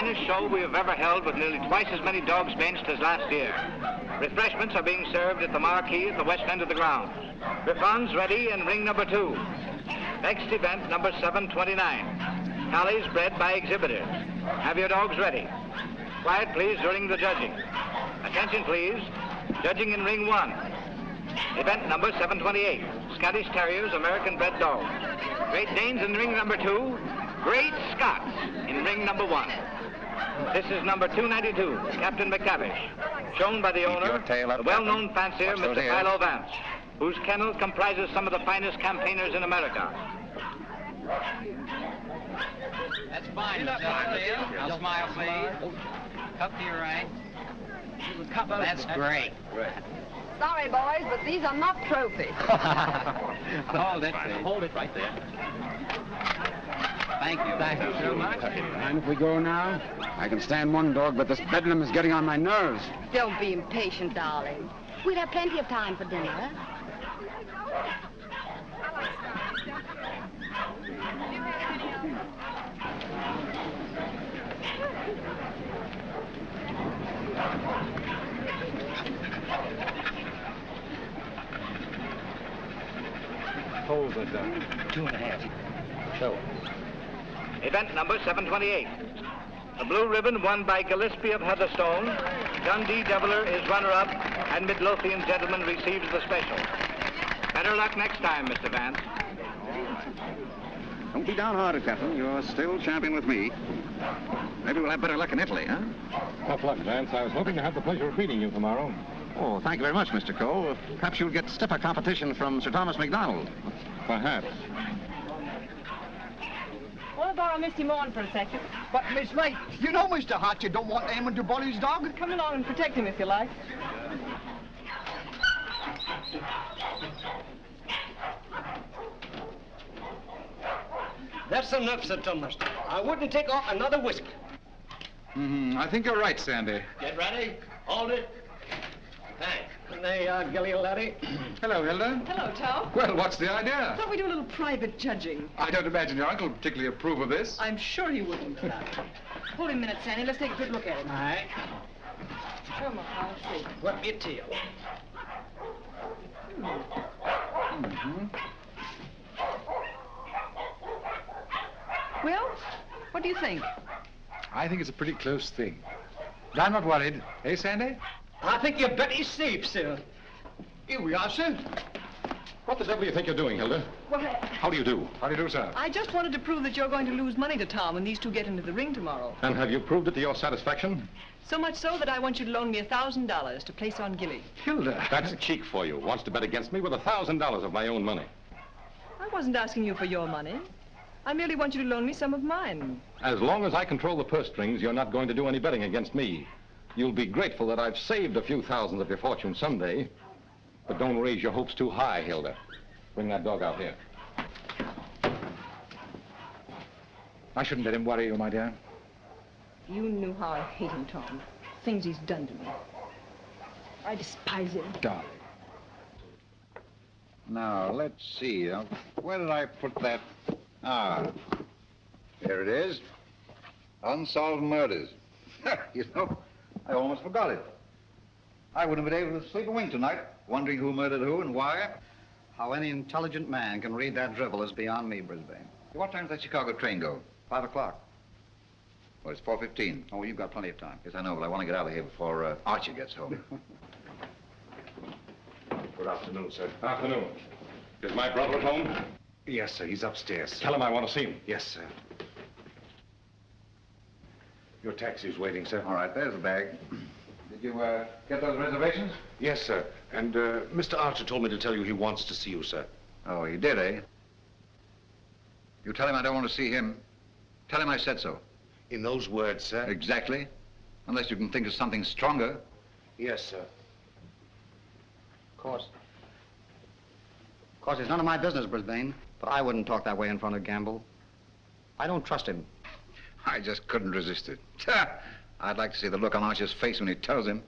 finest show we have ever held with nearly twice as many dogs benched as last year. Refreshments are being served at the marquee at the west end of the grounds. Griffons ready in ring number 2. Next event, number 729. Tallies bred by exhibitors. Have your dogs ready. Quiet, please, during the judging. Attention, please. Judging in ring 1. Event number 728. Scottish Terriers, American bred dogs. Great Danes in ring number 2. Great Scots in ring number 1. This is number 292, Captain McTavish, shown by the owner, the well-known fancier, Mr. Philo Vance, whose kennel comprises some of the finest campaigners in America. That's fine, Now smile, please. Cup to your right. Cup, that's great. Sorry, boys, but these are not trophies. Hold it. Hold it right there. Thank you. Thank you so much. Mind if we go now? I can stand one dog, but this bedlam is getting on my nerves. Don't be impatient, darling. We'll have plenty of time for dinner. Hold it down. 2.5. Show. Event number 728. The blue ribbon won by Gillespie of Heatherstone. Dundee Deviler is runner-up, and Midlothian Gentleman receives the special. Better luck next time, Mr. Vance. Don't be downhearted, Captain. You're still champion with me. Maybe we'll have better luck in Italy, huh? Tough luck, Vance. I was hoping to have the pleasure of meeting you tomorrow. Oh, thank you very much, Mr. Cole. Perhaps you'll get stiffer competition from Sir Thomas MacDonald. Perhaps. Want to borrow Misty Morn for a second? But, Miss Knight, you know Mr. Hart, you don't want Eamon to bully his dog. Come along and protect him if you like. That's enough, Sir Thomas. I wouldn't take off another whisk. I think you're right, Sandy. Get ready. Hold it. Thanks. And there you are, Gilly, laddie. Hello, Hilda. Hello, Tom. Well, what's the idea? Thought we'd do a little private judging. I don't imagine your uncle would particularly approve of this. I'm sure he wouldn't. Hold him a minute, Sandy. Let's take a good look at him. All right. Show him I'll see. Whip your tail. Well, what do you think? I think it's a pretty close thing. But I'm not worried. Eh, Sandy? I think you're better safe, sir. Here we are, sir. What the devil do you think you're doing, Hilda? Well, How do you do? How do you do, sir? I just wanted to prove that you're going to lose money to Tom when these two get into the ring tomorrow. And have you proved it to your satisfaction? So much so that I want you to loan me $1,000 to place on Gilly. Hilda. That's cheek for you. Wants to bet against me with $1,000 of my own money. I wasn't asking you for your money. I merely want you to loan me some of mine. As long as I control the purse strings, you're not going to do any betting against me. You'll be grateful that I've saved a few thousands of your fortune someday. But don't raise your hopes too high, Hilda. Bring that dog out here. I shouldn't let him worry you, my dear. You knew how I hate him, Tom. Things he's done to me. I despise him. Darling. Now, let's see. Where did I put that? Ah, here it is. Unsolved murders. You know, I almost forgot it. I wouldn't have been able to sleep a wink tonight, wondering who murdered who and why. How any intelligent man can read that drivel is beyond me, Brisbane. What time does that Chicago train go? 5 o'clock. Well, it's 4:15. Oh, you've got plenty of time. Yes, I know, but I want to get out of here before Archie gets home. Good afternoon, sir. Afternoon. Is my brother at home? Yes, sir. He's upstairs. Tell him I want to see him. Yes, sir. Your taxi's waiting, sir. All right, there's the bag. Did you get those reservations? Yes, sir. And Mr. Archer told me to tell you he wants to see you, sir. Oh, he did, eh? You tell him I don't want to see him. Tell him I said so. In those words, sir? Exactly. Unless you can think of something stronger. Yes, sir. Of course, it's none of my business, Brisbane, but I wouldn't talk that way in front of Gamble. I don't trust him. I just couldn't resist it. I'd like to see the look on Archer's face when he tells him.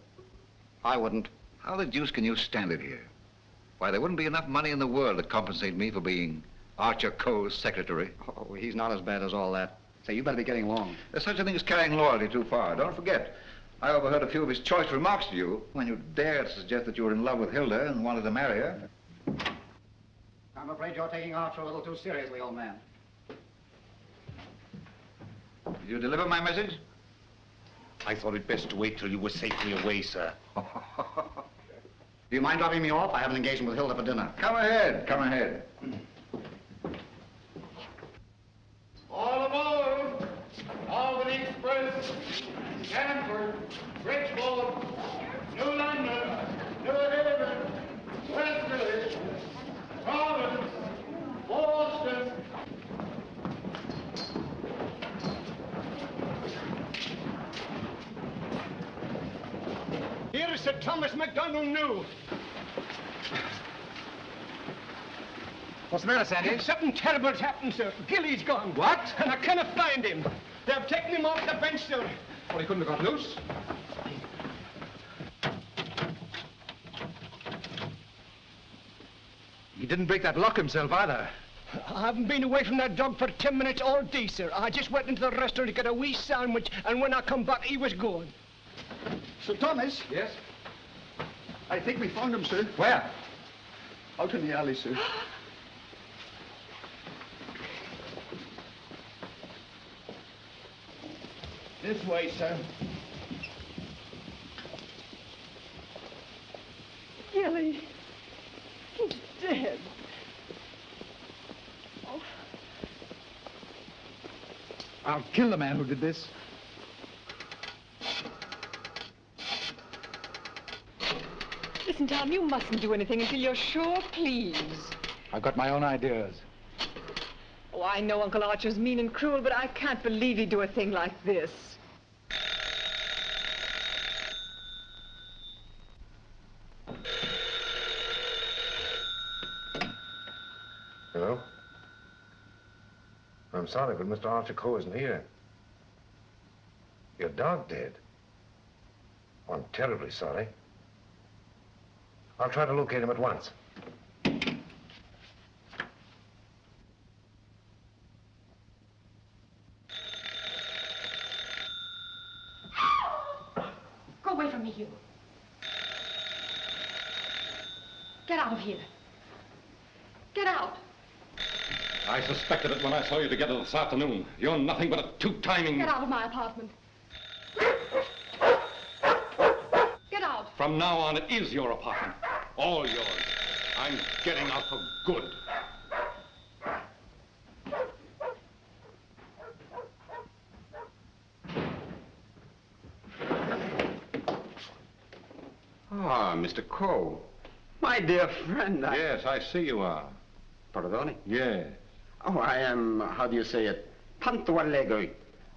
I wouldn't. How the deuce can you stand it here? Why, there wouldn't be enough money in the world to compensate me for being Archer Coe's secretary. Oh, he's not as bad as all that. Say, you better be getting along. There's such a thing as carrying loyalty too far. Don't forget, I overheard a few of his choice remarks to you when you dared to suggest that you were in love with Hilda and wanted to marry her. I'm afraid you're taking Archer a little too seriously, old man. Did you deliver my message? I thought it best to wait till you were safely away, sir. Do you mind dropping me off? I have an engagement with Hilda for dinner. Come ahead, come ahead. All aboard! Albany Express, Stanford, Bridgeport, New London, New Haven, Westerly, Providence, Boston. Here is Sir Thomas MacDonald New. What's the matter, Sandy? Something terrible's happened, sir. Gilly's gone. What? And I cannot find him. They've taken him off the bench, sir. Well, he couldn't have got loose. He didn't break that lock himself, either. I haven't been away from that dog for 10 minutes all day, sir. I just went into the restaurant to get a wee sandwich, and when I come back, he was gone. Sir Thomas? Yes? I think we found him, sir. Where? Out in the alley, sir. This way, sir. Gilly, he's dead. Oh. I'll kill the man who did this. Listen, Tom, you mustn't do anything until you're sure, please. I've got my own ideas. Oh, I know Uncle Archer's mean and cruel, but I can't believe he'd do a thing like this. Hello? I'm sorry, but Mr. Archer Coe isn't here. Your dog dead? Oh, I'm terribly sorry. I'll try to locate him at once. Go away from me, Hugh. Get out of here. Get out. I suspected it when I saw you together this afternoon. You're nothing but a two-timing... Get out of my apartment. Get out. From now on, it is your apartment. All yours. I'm getting out for good. Ah, Mr. Coe. My dear friend, Yes, I see you are. Pardon? Yes. Oh, I am, how do you say it, tanto allegro.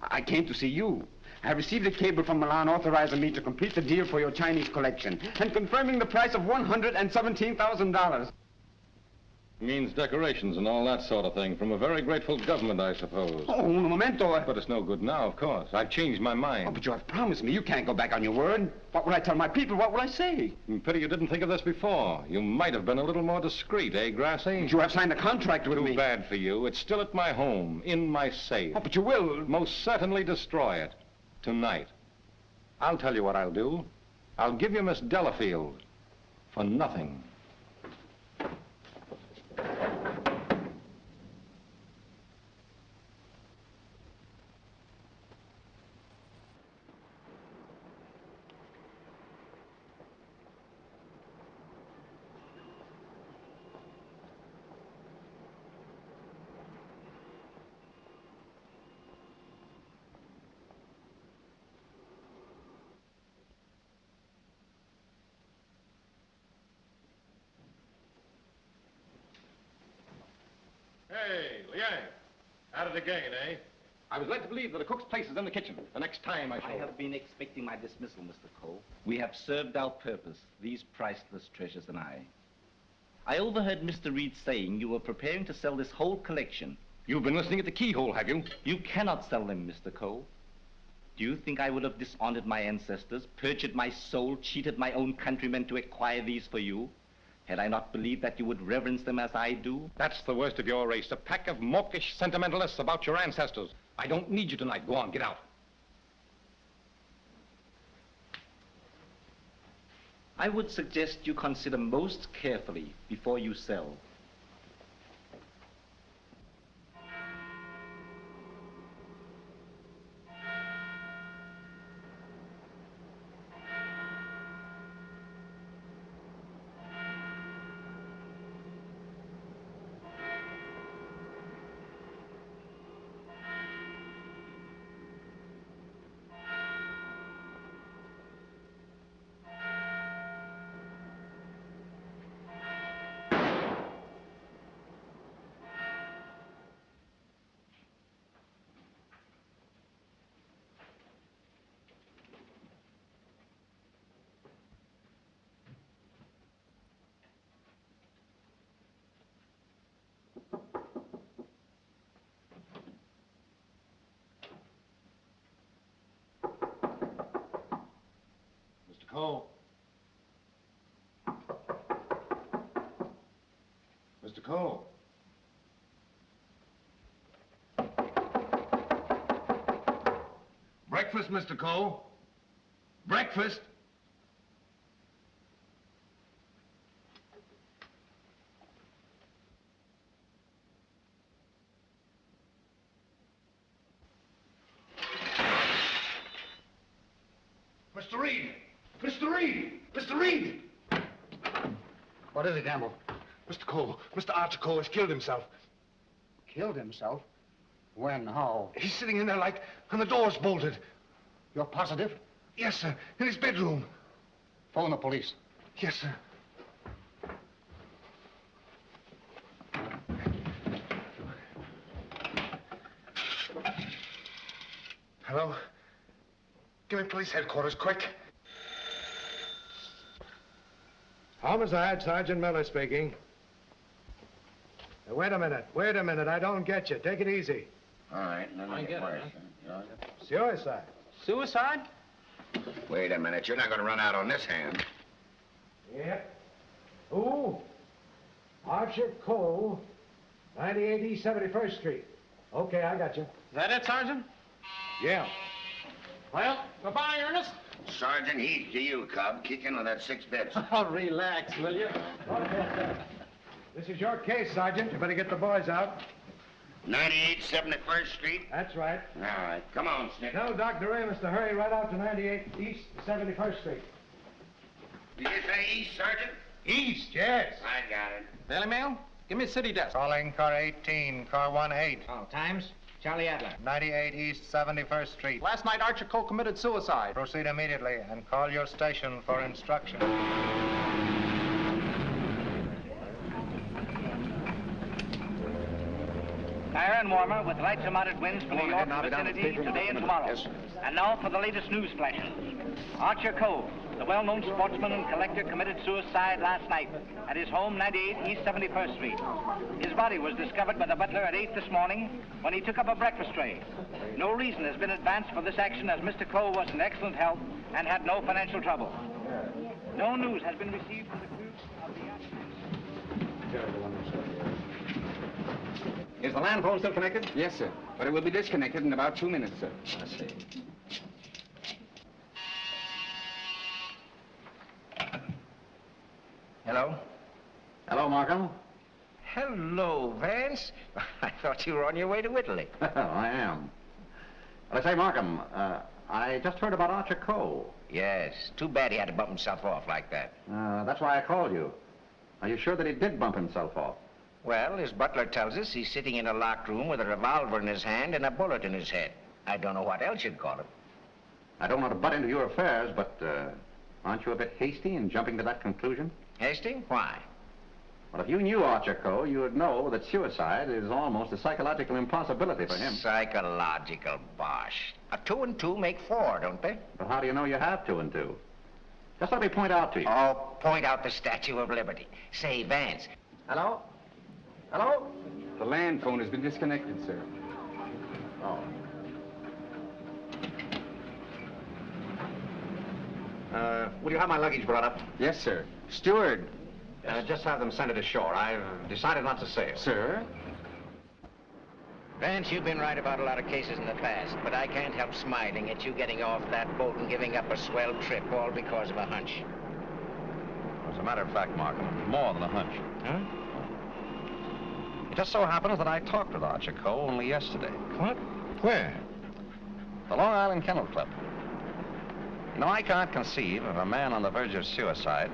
I came to see you. I received a cable from Milan authorizing me to complete the deal for your Chinese collection and confirming the price of $117,000. Means decorations and all that sort of thing from a very grateful government, I suppose. Oh, un momento. But it's no good now, of course. I've changed my mind. Oh, but you have promised me. You can't go back on your word. What would I tell my people? What would I say? Pity you didn't think of this before. You might have been a little more discreet, eh, Grassy? But you have signed a contract with me. Too bad for you. It's still at my home, in my safe. Oh, but you will. Most certainly destroy it. Tonight. I'll tell you what I'll do. I'll give you Miss Delafield for nothing. Hey, Liang. At it again, eh? I was led to believe that a cook's place is in the kitchen. The next time I shall... I have been expecting my dismissal, Mr. Cole. We have served our purpose, these priceless treasures and I. I overheard Mr. Reed saying you were preparing to sell this whole collection. You've been listening at the keyhole, have you? You cannot sell them, Mr. Cole. Do you think I would have dishonored my ancestors, perjured my soul, cheated my own countrymen to acquire these for you? Had I not believed that you would reverence them as I do? That's the worst of your race, a pack of mawkish sentimentalists about your ancestors. I don't need you tonight. Go on, get out. I would suggest you consider most carefully before you sell. Cole. Mr. Cole. Breakfast, Mr. Cole. Breakfast. Mr. Reed! Mr. Reed! Mr. Reed! What is it, Gamble? Mr. Cole, Mr. Archer Cole has killed himself. Killed himself? When? How? He's sitting in there like, and the door's bolted. You're positive? Yes, sir. In his bedroom. Phone the police. Yes, sir. Hello? Give me police headquarters, quick. Homicide, Sergeant Miller speaking. Now, wait a minute, I don't get you. Take it easy. All right, let me get worse. Suicide. Suicide? Wait a minute, you're not going to run out on this hand. Yep. Who? Archer Cole, 98 East 71st Street. Okay, I got you. Is that it, Sergeant? Yeah. Well, goodbye, Ernest. Sergeant Heath, to you, cub. Kick in with that 6 bits. Oh, relax, will you? This is your case, Sergeant. You better get the boys out. 98 71st Street? That's right. All right, come on, Snip. Tell Dr. Amos to hurry right out to 98 East 71st Street. Did you say east, Sergeant? East, yes. I got it. Daily Mail? Give me a city desk. Calling car 18, car 18. Oh, times? Charlie Adler. 98 East 71st Street. Last night, Archer Cole committed suicide. Proceed immediately and call your station for instruction. Higher and warmer with light to moderate winds for New York vicinity today and tomorrow. Yes. And now for the latest news flashes. Archer Cole, the well-known sportsman and collector, committed suicide last night at his home, 98 East 71st Street. His body was discovered by the butler at 8 this morning when he took up a breakfast tray. No reason has been advanced for this action as Mr. Cole was in excellent health and had no financial trouble. No news has been received from the crew of the Is the land phone still connected? Yes, sir. But it will be disconnected in about 2 minutes, sir. I see. Hello? Hello, Markham. Hello, Vance. I thought you were on your way to Italy. I am. Well, I say, Markham, I just heard about Archer Cole. Yes, too bad he had to bump himself off like that. That's why I called you. Are you sure that he did bump himself off? Well, his butler tells us he's sitting in a locked room with a revolver in his hand and a bullet in his head. I don't know what else you'd call it. I don't want to butt into your affairs, but aren't you a bit hasty in jumping to that conclusion? Hasty? Why? Well, if you knew Archer Cole, you would know that suicide is almost a psychological impossibility for him. Psychological bosh. 2 and 2 make 4, don't they? But how do you know you have 2 and 2? Just let me point out to you. Oh, point out the Statue of Liberty. Say, Vance. Hello? Hello? The land phone has been disconnected, sir. Oh. Will you have my luggage brought up? Yes, sir. Steward. Just have them send it ashore. I've decided not to sail. Sir? Vance, you've been right about a lot of cases in the past, but I can't help smiling at you getting off that boat and giving up a swell trip, all because of a hunch. As a matter of fact, Markham, it was more than a hunch. Huh? It just so happens that I talked with Archer Coe only yesterday. What? Where? The Long Island Kennel Club. You know, I can't conceive of a man on the verge of suicide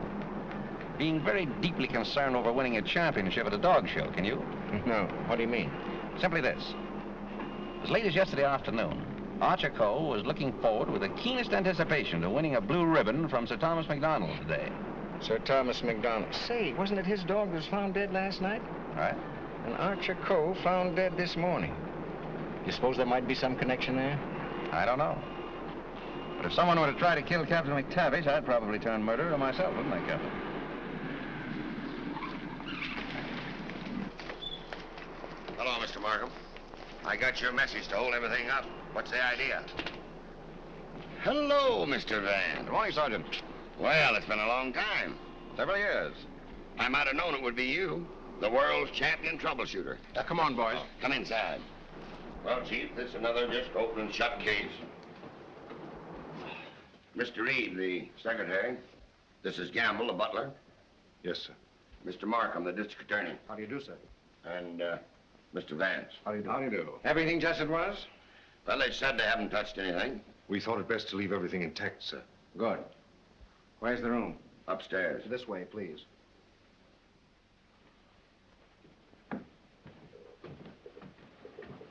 being very deeply concerned over winning a championship at a dog show, can you? No. What do you mean? Simply this. As late as yesterday afternoon, Archer Coe was looking forward with the keenest anticipation to winning a blue ribbon from Sir Thomas MacDonald today. Sir Thomas MacDonald. Say, wasn't it his dog that was found dead last night? Right. And Archer Coe found dead this morning. You suppose there might be some connection there? I don't know. But if someone were to try to kill Captain McTavish, I'd probably turn murderer myself, wouldn't I, Captain? Hello, Mr. Markham. I got your message to hold everything up. What's the idea? Hello, Mr. Vance. Good morning, Sergeant. Well, it's been a long time. Several years. I might have known it would be you, the world's champion troubleshooter. Come on, boys. Come inside. Well, Chief, this is another just open and shut case. Mr. Reed, the secretary. This is Gamble, the butler. Yes, sir. Mr. Markham, the district attorney. How do you do, sir? And, Mr. Vance. How do you do? How do you do? Everything just as it was? Well, they said they haven't touched anything. We thought it best to leave everything intact, sir. Good. Where's the room? Upstairs. This way, please.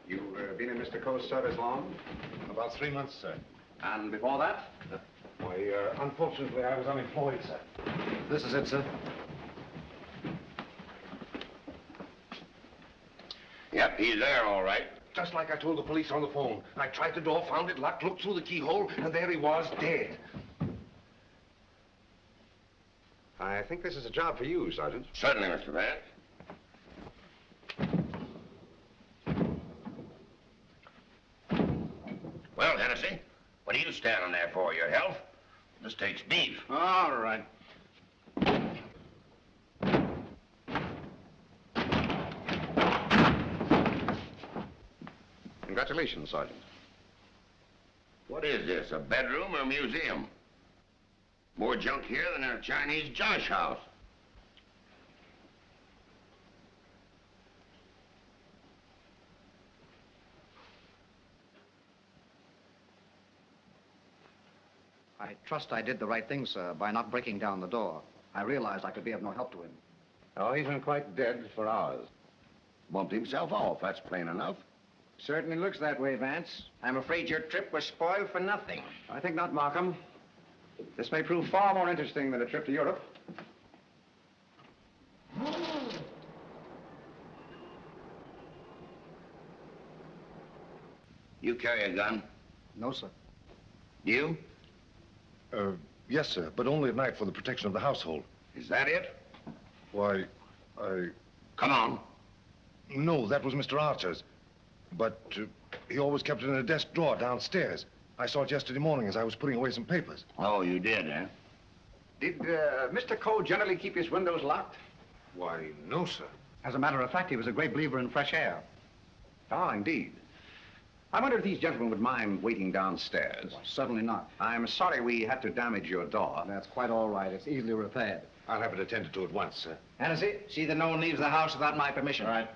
You've been in Mr. Coe's service long? About 3 months, sir. And before that? Why, unfortunately, I was unemployed, sir. This is it, sir. Yep, he's there, all right. Just like I told the police on the phone. I tried the door, found it locked, looked through the keyhole, and there he was, dead. I think this is a job for you, Sergeant. Certainly, Mr. Vance. Well, Hennessy, what are you standing there for? Your health? This takes beef. All right. Congratulations, Sergeant. What is this, a bedroom or a museum? More junk here than in a Chinese josh house. I trust I did the right thing, sir, by not breaking down the door. I realized I could be of no help to him. Oh, he's been quite dead for hours. Bumped himself off, that's plain enough. Certainly looks that way, Vance. I'm afraid your trip was spoiled for nothing. I think not, Markham. This may prove far more interesting than a trip to Europe. You carry a gun? No, sir. You? Yes, sir, but only at night for the protection of the household. Is that it? Why, I... Come on. No, that was Mr. Archer's. But he always kept it in a desk drawer downstairs. I saw it yesterday morning as I was putting away some papers. Oh, you did, eh? Did Mr. Coe generally keep his windows locked? Why, no, sir. As a matter of fact, he was a great believer in fresh air. Ah, indeed. I wonder if these gentlemen would mind waiting downstairs. Well, certainly not. I'm sorry we had to damage your door. That's quite all right. It's easily repaired. I'll have it attended to at once, sir. Hennessy, see that no one leaves the house without my permission. All right.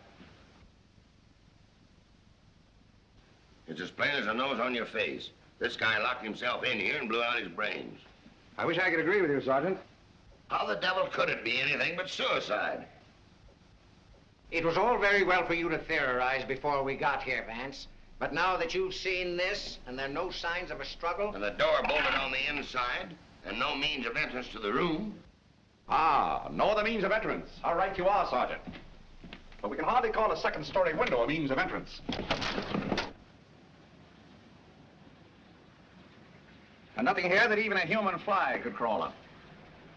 It's as plain as the nose on your face. This guy locked himself in here and blew out his brains. I wish I could agree with you, Sergeant. How the devil could it be anything but suicide? It was all very well for you to theorize before we got here, Vance. But now that you've seen this, and there are no signs of a struggle... And the door bolted on the inside, and no means of entrance to the room... Ah, no other means of entrance. How right you are, Sergeant. But we can hardly call a second-story window a means of entrance. And nothing here that even a human fly could crawl up.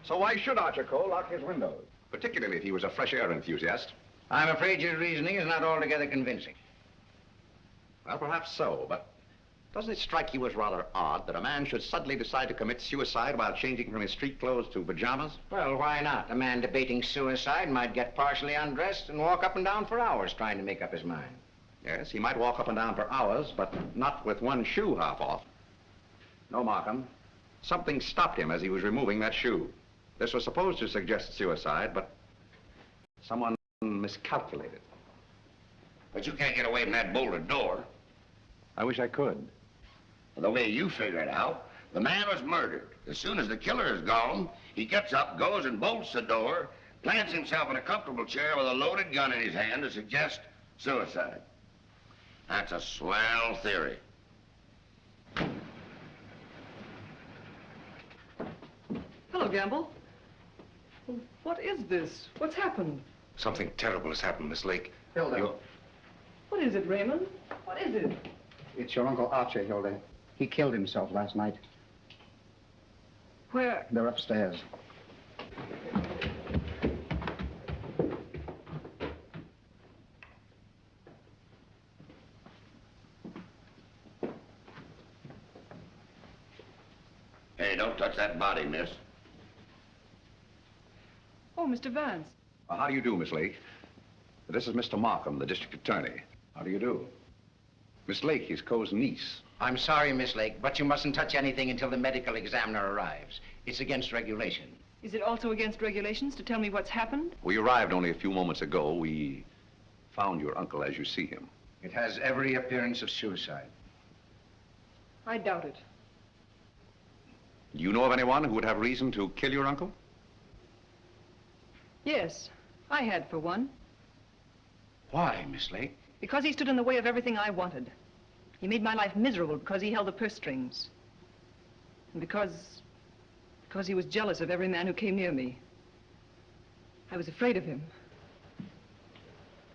So why should Archer Coe lock his windows? Particularly if he was a fresh air enthusiast. I'm afraid your reasoning is not altogether convincing. Well, perhaps so, but doesn't it strike you as rather odd that a man should suddenly decide to commit suicide while changing from his street clothes to pajamas? Well, why not? A man debating suicide might get partially undressed and walk up and down for hours trying to make up his mind. Yes, he might walk up and down for hours, but not with one shoe half off. No, Markham. Something stopped him as he was removing that shoe. This was supposed to suggest suicide, but someone miscalculated. But you can't get away from that bolted door. I wish I could. The way you figure it out, the man was murdered. As soon as the killer is gone, he gets up, goes and bolts the door, plants himself in a comfortable chair with a loaded gun in his hand to suggest suicide. That's a swell theory. Hello, Gamble. What is this? What's happened? Something terrible has happened, Miss Lake. Hilda. What is it, Raymond? What is it? It's your Uncle Archie, Hilda. He killed himself last night. Where? They're upstairs. Hey, don't touch that body, miss. Oh, Mr. Vance. How do you do, Miss Lake? This is Mr. Markham, the district attorney. How do you do? Miss Lake is Coe's niece. I'm sorry, Miss Lake, but you mustn't touch anything until the medical examiner arrives. It's against regulation. Is it also against regulations to tell me what's happened? We arrived only a few moments ago. We found your uncle as you see him. It has every appearance of suicide. I doubt it. Do you know of anyone who would have reason to kill your uncle? Yes, I had for one. Why, Miss Lake? Because he stood in the way of everything I wanted. He made my life miserable because he held the purse strings. And because he was jealous of every man who came near me. I was afraid of him.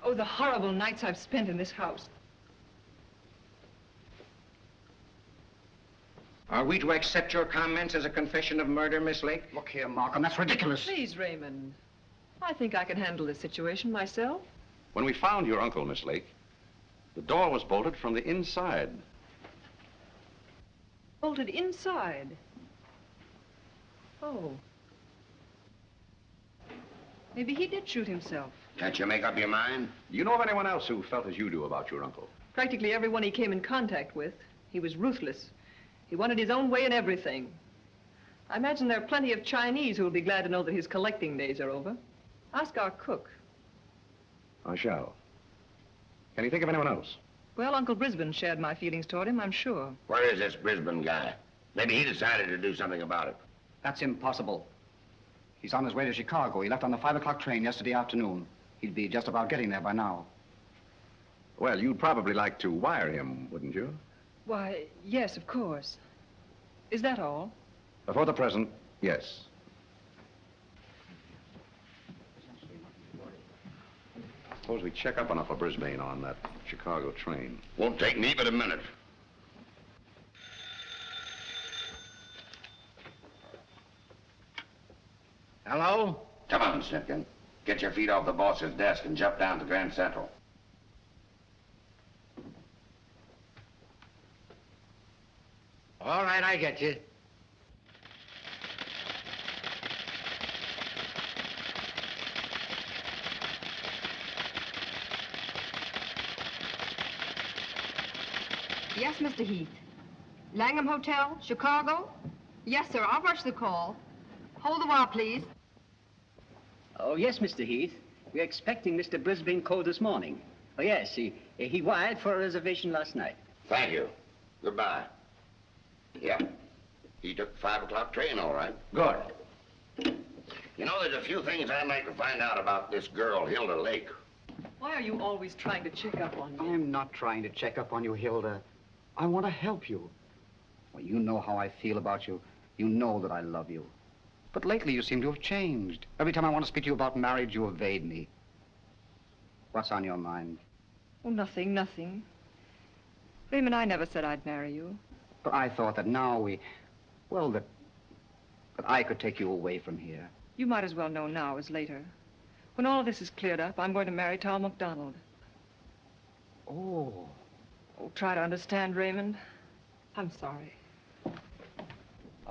Oh, the horrible nights I've spent in this house. Are we to accept your comments as a confession of murder, Miss Lake? Look here, Markham, that's ridiculous. Please, Raymond. I think I can handle this situation myself. When we found your uncle, Miss Lake, the door was bolted from the inside. Bolted inside? Oh. Maybe he did shoot himself. Can't you make up your mind? Do you know of anyone else who felt as you do about your uncle? Practically everyone he came in contact with. He was ruthless. He wanted his own way in everything. I imagine there are plenty of Chinese who will be glad to know that his collecting days are over. Ask our cook. I shall. Can you think of anyone else? Well, Uncle Brisbane shared my feelings toward him, I'm sure. Where is this Brisbane guy? Maybe he decided to do something about it. That's impossible. He's on his way to Chicago. He left on the 5 o'clock train yesterday afternoon. He'd be just about getting there by now. Well, you'd probably like to wire him, wouldn't you? Why, yes, of course. Is that all? For the present, yes. Suppose we check up on Uncle Brisbane on that Chicago train. Won't take me but a minute. Hello? Come on, Simpkin. Get your feet off the boss's desk and jump down to Grand Central. All right, I get you. Yes, Mr. Heath. Langham Hotel, Chicago? Yes, sir. I'll rush the call. Hold the while, please. Oh, yes, Mr. Heath. We're expecting Mr. Brisbane Coe this morning. Oh, yes, he wired for a reservation last night. Thank you. Goodbye. Yeah. He took the 5 o'clock train, all right. Good. You know, there's a few things I'd like to find out about this girl, Hilda Lake. Why are you always trying to check up on me? I'm not trying to check up on you, Hilda. I want to help you. Well, you know how I feel about you. You know that I love you. But lately you seem to have changed. Every time I want to speak to you about marriage, you evade me. What's on your mind? Oh, nothing, nothing. Raymond, I never said I'd marry you. But I thought that now that I could take you away from here. You might as well know now as later. When all of this is cleared up, I'm going to marry Tom McDonald. Oh. Oh, try to understand, Raymond. I'm sorry.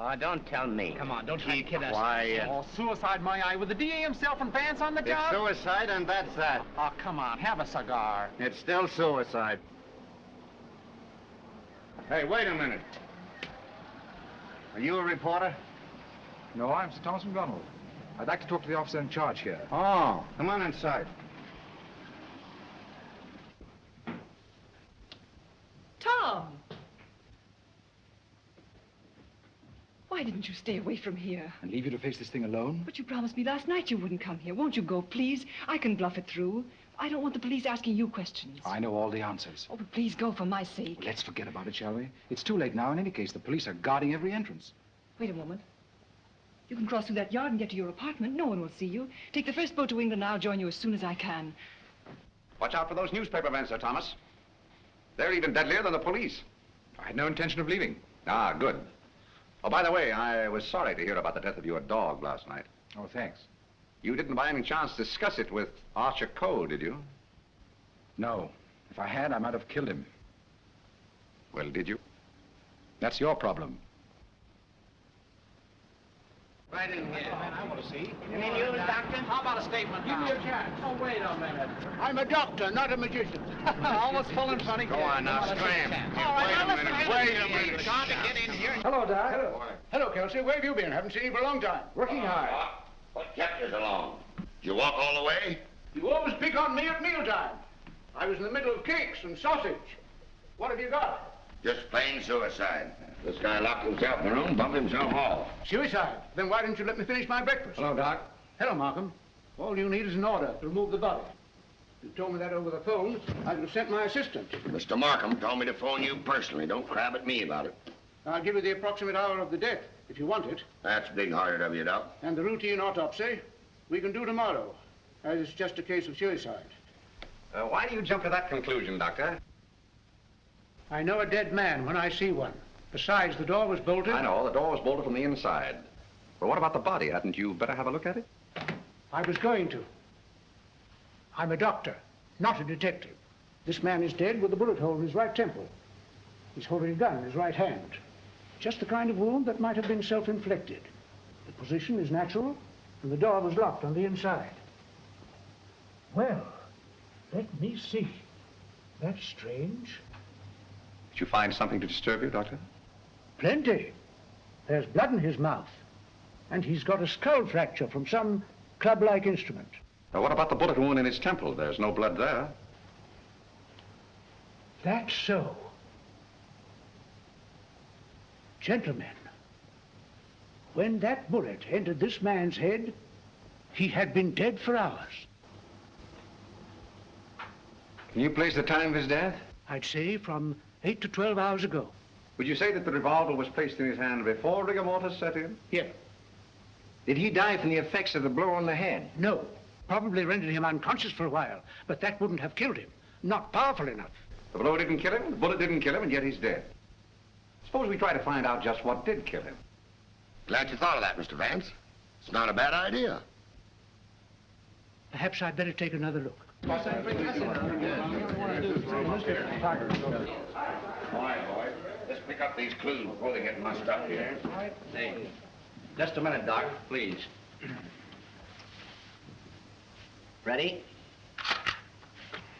Oh, don't tell me. Come on, don't try to kid us. Quiet. Oh, suicide, my eye, with the DA himself and Vance on the job? It's suicide, and that's that. Oh, come on, have a cigar. It's still suicide. Hey, wait a minute. Are you a reporter? No, I'm Sir Thomas McDonald. I'd like to talk to the officer in charge here. Oh, come on inside. Tom! Why didn't you stay away from here? And leave you to face this thing alone? But you promised me last night you wouldn't come here. Won't you go, please? I can bluff it through. I don't want the police asking you questions. I know all the answers. Oh, but please go for my sake. Let's forget about it, shall we? It's too late now. In any case, the police are guarding every entrance. Wait a moment. You can cross through that yard and get to your apartment. No one will see you. Take the first boat to England. I'll join you as soon as I can. Watch out for those newspaper men, Sir Thomas. They're even deadlier than the police. I had no intention of leaving. Ah, good. Oh, by the way, I was sorry to hear about the death of your dog last night. Oh, thanks. You didn't by any chance discuss it with Archer Cole, did you? No. If I had, I might have killed him. Well, did you? That's your problem. Right in here. I want to see. Any news, Doctor? How about a statement? Give me a chance. Oh, wait a minute. I'm a doctor, not a magician. Almost full and funny. Go on now, scram. All right, now listen. Wait a minute. Got to get in here. Hello, Doc. Hello. Hello, Kelsey. Where have you been? Haven't seen you for a long time. Working hard. What kept you so long? Did you walk all the way? You always pick on me at mealtime. I was in the middle of cakes and sausage. What have you got? Just plain suicide. This guy locked himself in the room, bumped himself off. Suicide? Then why didn't you let me finish my breakfast? Hello, Doc. Hello, Markham. All you need is an order to remove the body. If you told me that over the phone, I would have sent my assistant. Mr. Markham told me to phone you personally. Don't crab at me about it. I'll give you the approximate hour of the death, if you want it. That's big-hearted of you, Doc. And the routine autopsy, we can do tomorrow, as it's just a case of suicide. Why do you jump to that conclusion, Doctor? I know a dead man when I see one. Besides, the door was bolted. I know, the door was bolted from the inside. But what about the body? Hadn't you better have a look at it? I was going to. I'm a doctor, not a detective. This man is dead with a bullet hole in his right temple. He's holding a gun in his right hand. Just the kind of wound that might have been self-inflicted. The position is natural, and the door was locked on the inside. Well, let me see. That's strange. Did you find something to disturb you, Doctor? Plenty. There's blood in his mouth. And he's got a skull fracture from some club-like instrument. Now, what about the bullet wound in his temple? There's no blood there. That's so. Gentlemen, when that bullet entered this man's head, he had been dead for hours. Can you place the time of his death? I'd say from 8 to 12 hours ago. Would you say that the revolver was placed in his hand before rigor mortis set in? Yeah. Did he die from the effects of the blow on the head? No. Probably rendered him unconscious for a while, but that wouldn't have killed him. Not powerful enough. The blow didn't kill him, the bullet didn't kill him, and yet he's dead. Suppose we try to find out just what did kill him. Glad you thought of that, Mr. Vance. It's not a bad idea. Perhaps I'd better take another look. All right, boy. Let's pick up these clues before they get mussed up here. Hey, just a minute, Doc, please. Ready?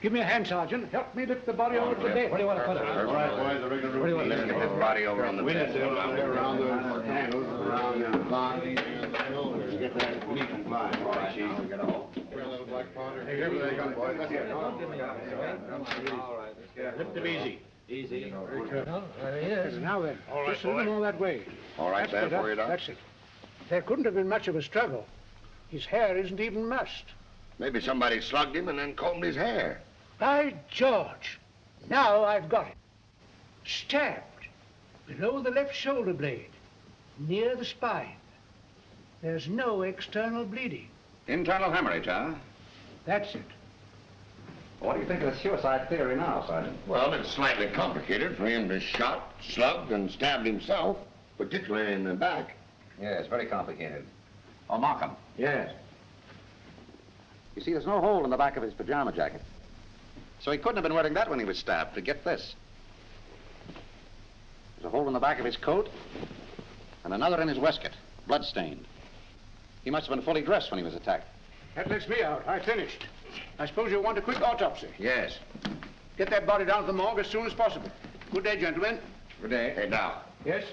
Give me a hand, Sergeant. Help me lift the body over to the bed. Where do you want to put it? All right, boys, the rigor routine. Let's get this body over on the bed. Around the handles, around the body. Get that neat and fine. All right, Chief. Get a hole. Little black powder. Hey, here they come, boys. Let's get it. All right. Lift them easy. Easy. Well, there he is. Now then, All right, just move him all that way. All right, That's there better. for you, Doc. That's it. There couldn't have been much of a struggle. His hair isn't even mussed. Maybe somebody slugged him and then combed his hair. By George, now I've got it. Stabbed below the left shoulder blade, near the spine. There's no external bleeding. Internal hemorrhage, huh? That's it. What do you think of the suicide theory now, Sergeant? Well, it's slightly complicated for him to shot, slugged, and stabbed himself, particularly in the back. Yeah, it's very complicated. Oh, Markham. Yes. You see, there's no hole in the back of his pajama jacket. So he couldn't have been wearing that when he was stabbed. Forget this. There's a hole in the back of his coat. And another in his waistcoat, blood-stained. He must have been fully dressed when he was attacked. That lets me out. I finished. I suppose you'll want a quick autopsy. Yes. Get that body down to the morgue as soon as possible. Good day, gentlemen. Good day. Hey, Doc. Yes?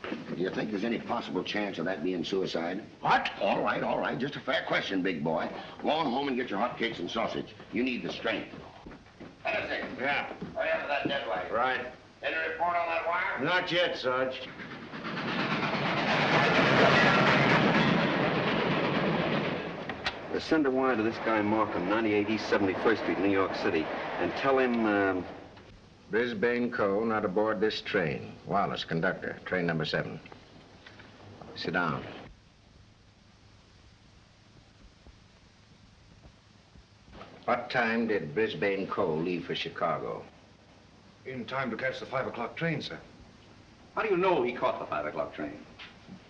Do you think there's any possible chance of that being suicide? What? All right. Just a fair question, big boy. Go on home and get your hotcakes and sausage. You need the strength. Hennessy. Yeah. Hurry up with that dead weight. Right. Any report on that wire? Not yet, Sarge. Send a wire to this guy Markham, 98 East 71st Street, New York City, and tell him, Brisbane Co. not aboard this train. Wallace, conductor, train number 7. Sit down. What time did Brisbane Co. leave for Chicago? In time to catch the 5 o'clock train, sir. How do you know he caught the 5 o'clock train?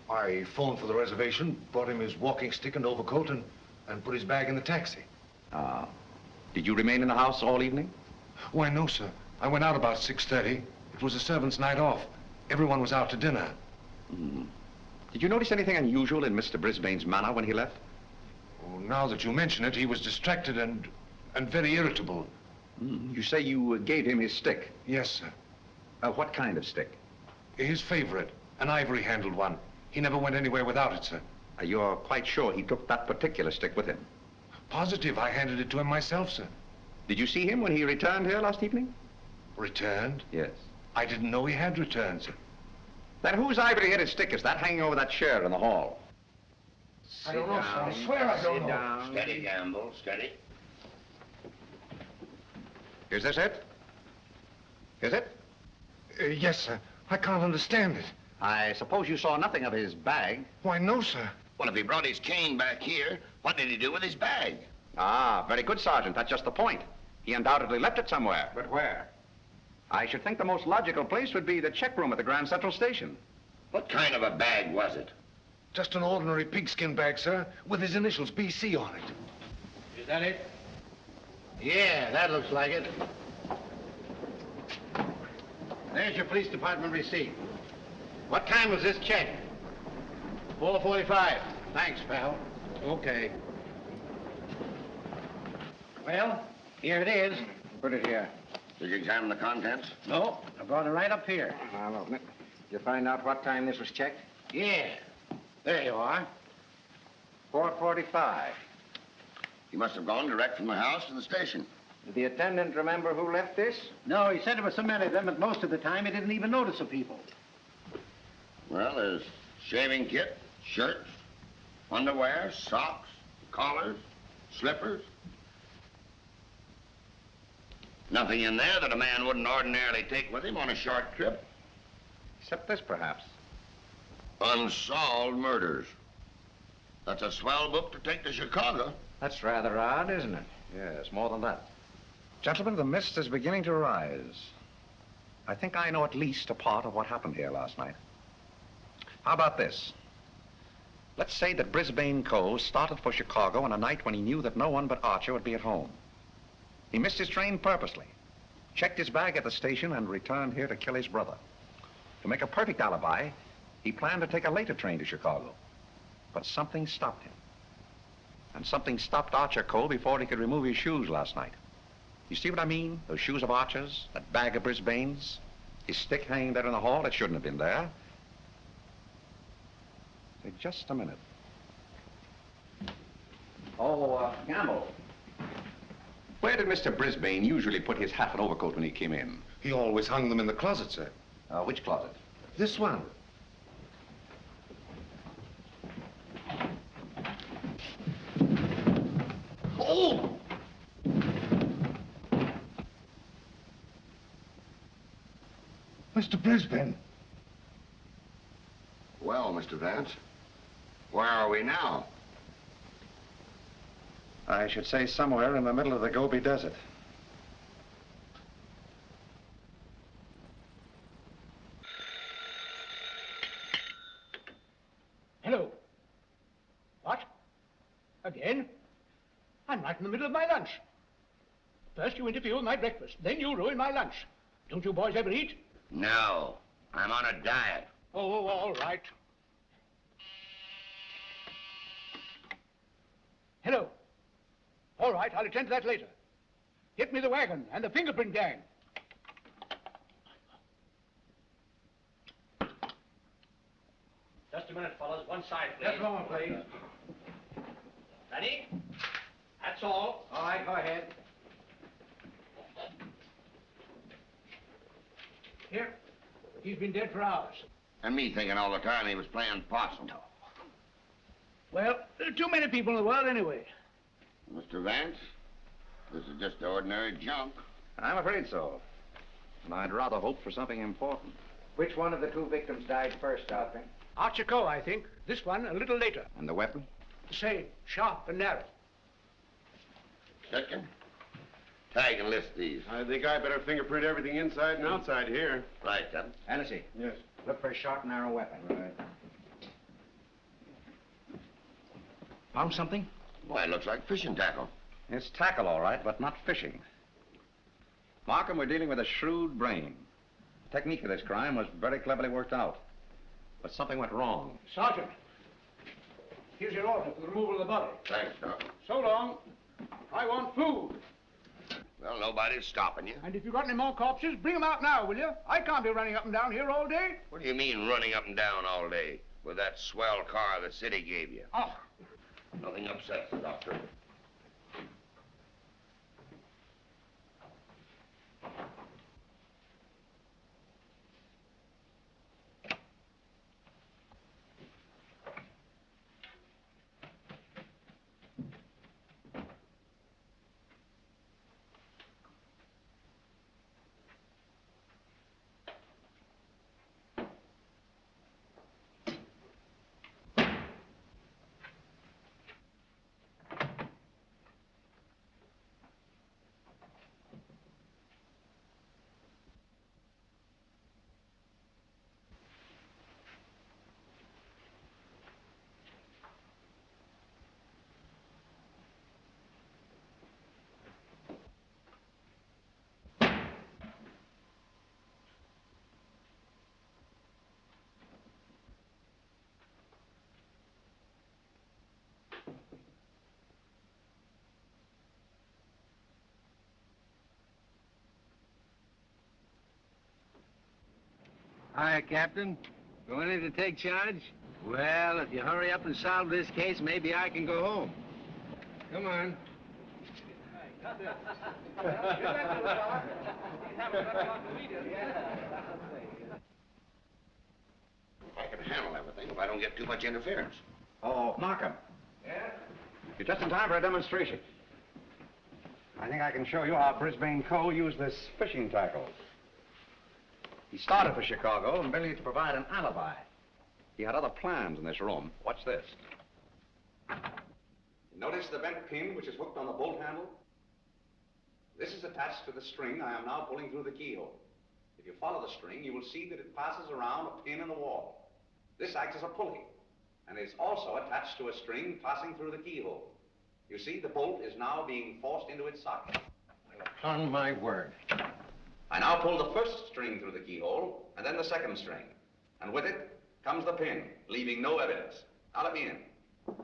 I phoned for the reservation, brought him his walking stick and overcoat, and put his bag in the taxi. Ah. Did you remain in the house all evening? Why, no, sir. I went out about 6:30. It was a servant's night off. Everyone was out to dinner. Did you notice anything unusual in Mr. Brisbane's manner when he left? Oh, now that you mention it, he was distracted and very irritable. You say you gave him his stick? Yes, sir. What kind of stick? His favorite, an ivory-handled one. He never went anywhere without it, sir. You're quite sure he took that particular stick with him? Positive. I handed it to him myself, sir. Did you see him when he returned here last evening? Returned? Yes. I didn't know he had returned, sir. Then whose ivory-headed stick is that hanging over that chair in the hall? I don't know, sir. I swear I don't know. Sit down. Steady, Gamble. Steady. Is this it? Is it? Yes, sir. I can't understand it. I suppose you saw nothing of his bag? Why, no, sir. Well, if he brought his cane back here, what did he do with his bag? Ah, very good, Sergeant. That's just the point. He undoubtedly left it somewhere. But where? I should think the most logical place would be the check room at the Grand Central Station. What kind of a bag was it? Just an ordinary pigskin bag, sir, with his initials BC on it. Is that it? Yeah, that looks like it. There's your police department receipt. What time was this check? 4:45. Thanks, pal. Okay. Well, here it is. Put it here. Did you examine the contents? No, I brought it right up here. I'll open it. Did you find out what time this was checked? Yeah. There you are. 4:45. He must have gone direct from the house to the station. Did the attendant remember who left this? No, he said there were so many of them, but most of the time he didn't even notice the people. Well, there's shaving kit, shirts, underwear, socks, collars, slippers. Nothing in there that a man wouldn't ordinarily take with him on a short trip. Except this, perhaps. Unsolved murders. That's a swell book to take to Chicago. That's rather odd, isn't it? Yes, more than that. Gentlemen, the mist is beginning to rise. I think I know at least a part of what happened here last night. How about this? Let's say that Brisbane Co. started for Chicago on a night when he knew that no one but Archer would be at home. He missed his train purposely, checked his bag at the station, and returned here to kill his brother. To make a perfect alibi, he planned to take a later train to Chicago. But something stopped him. And something stopped Archer Co. before he could remove his shoes last night. You see what I mean? Those shoes of Archer's, that bag of Brisbane's, his stick hanging there in the hall, it shouldn't have been there. Wait just a minute. Oh, Gamble. Where did Mr. Brisbane usually put his hat and overcoat when he came in? He always hung them in the closet, sir. Which closet? This one. Oh! Mr. Brisbane. Well, Mr. Vance, where are we now? I should say somewhere in the middle of the Gobi Desert. Hello. What? Again? I'm right in the middle of my lunch. First you interfere with my breakfast, then you ruin my lunch. Don't you boys ever eat? No, I'm on a diet. Oh, all right. Hello. All right, I'll attend to that later. Get me the wagon and the fingerprint gang. Just a minute, fellas. One side, please. That's all, please. Ready? That's all. All right, go ahead. Here. He's been dead for hours. And me thinking all the time he was playing possum. Well, there are too many people in the world anyway. Mr. Vance, this is just ordinary junk. I'm afraid so. And I'd rather hope for something important. Which one of the two victims died first, Doctor? Archer Coe, I think. This one a little later. And the weapon? The same, sharp and narrow. Second, tag and list these. I think I better fingerprint everything inside and outside here. Right, Captain. Hennessy. Yes. Look for a sharp, narrow weapon. Right. Found something? Why, it looks like fishing tackle. It's tackle, all right, but not fishing. Markham, we're dealing with a shrewd brain. The technique of this crime was very cleverly worked out. But something went wrong. Sergeant, here's your order for the removal of the body. Thanks, Doc. So long. I want food. Well, nobody's stopping you. And if you've got any more corpses, bring them out now, will you? I can't be running up and down here all day. What do you mean running up and down all day with that swell car the city gave you? Oh. Nothing upsets the doctor. Hi, Captain. Going in to take charge? Well, if you hurry up and solve this case, maybe I can go home. Come on. I can handle everything if I don't get too much interference. Oh, Markham. Yeah? You're just in time for a demonstration. I think I can show you how Brisbane Cole used this fishing tackle. He started for Chicago merely to provide an alibi. He had other plans in this room. Watch this. Notice the bent pin which is hooked on the bolt handle? This is attached to the string I am now pulling through the keyhole. If you follow the string, you will see that it passes around a pin in the wall. This acts as a pulley, and is also attached to a string passing through the keyhole. You see, the bolt is now being forced into its socket. On my word. I now pull the first string through the keyhole, and then the second string. And with it comes the pin, leaving no evidence. Now let me in.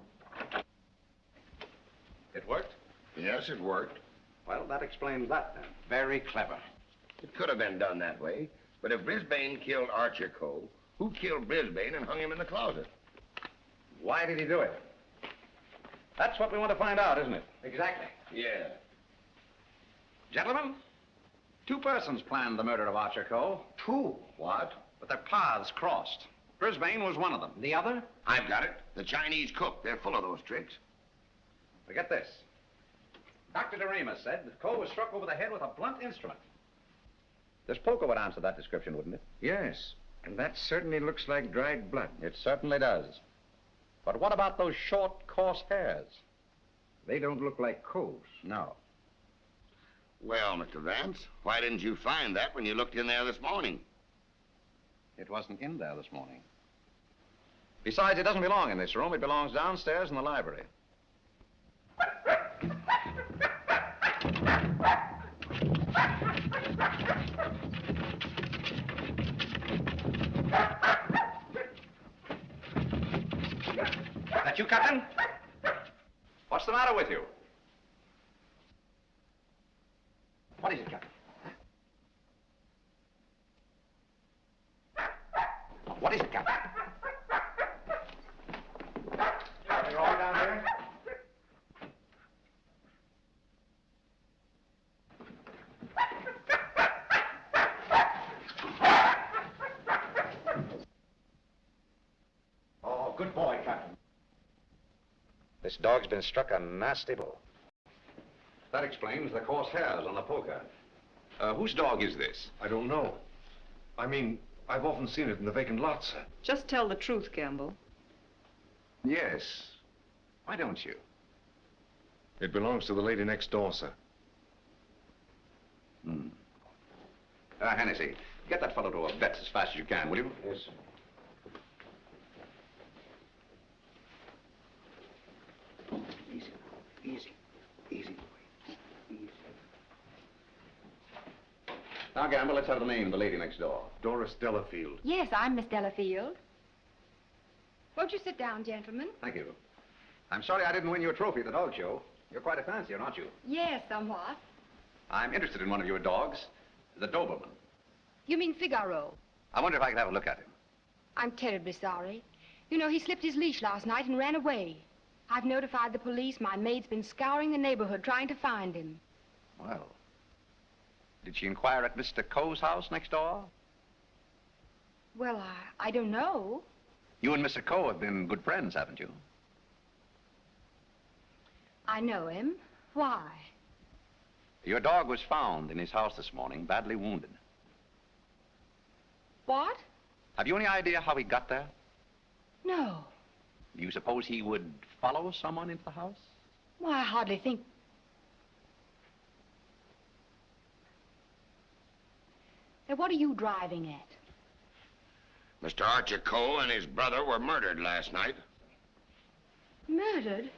It worked? Yes, it worked. Well, that explains that then. Very clever. It could have been done that way, but if Brisbane killed Archer Coe, who killed Brisbane and hung him in the closet? Why did he do it? That's what we want to find out, isn't it? Exactly. Yeah. Gentlemen, two persons planned the murder of Archer Coe. Two? What? But their paths crossed. Brisbane was one of them. The other? I've got it. The Chinese cook. They're full of those tricks. Forget this. Dr. DeRima said that Coe was struck over the head with a blunt instrument. This poker would answer that description, wouldn't it? Yes, and that certainly looks like dried blood. It certainly does. But what about those short, coarse hairs? They don't look like Coe's. No. Well, Mr. Vance, why didn't you find that when you looked in there this morning? It wasn't in there this morning. Besides, it doesn't belong in this room. It belongs downstairs in the library. That you, Captain? What's the matter with you? What is it, Captain? What is it, Captain? You're all down there? Oh, good boy, Captain. This dog's been struck a nasty blow. That explains the coarse hairs on the poker. Whose dog is this? I don't know. I mean, I've often seen it in the vacant lots, sir. Just tell the truth, Gamble. Yes. Why don't you? It belongs to the lady next door, sir. Hmm. Hennessy, get that fellow to a vet as fast as you can, will you? Yes, sir. Easy, easy, easy, boy. Easy. Now, Gamble, let's have the name of the lady next door. Doris Delafield. Yes, I'm Miss Delafield. Won't you sit down, gentlemen? Thank you. I'm sorry I didn't win you a trophy at the dog show. You're quite a fancier, aren't you? Yes, somewhat. I'm interested in one of your dogs, the Doberman. You mean Figaro? I wonder if I could have a look at him. I'm terribly sorry. You know, he slipped his leash last night and ran away. I've notified the police. My maid's been scouring the neighborhood trying to find him. Well, did she inquire at Mr. Coe's house next door? Well, I don't know. You and Mr. Coe have been good friends, haven't you? I know him. Why? Your dog was found in his house this morning, badly wounded. What? Have you any idea how he got there? No. Do you suppose he would follow someone into the house? Well, I hardly think... Now, what are you driving at? Mr. Archer Coe and his brother were murdered last night. Murdered?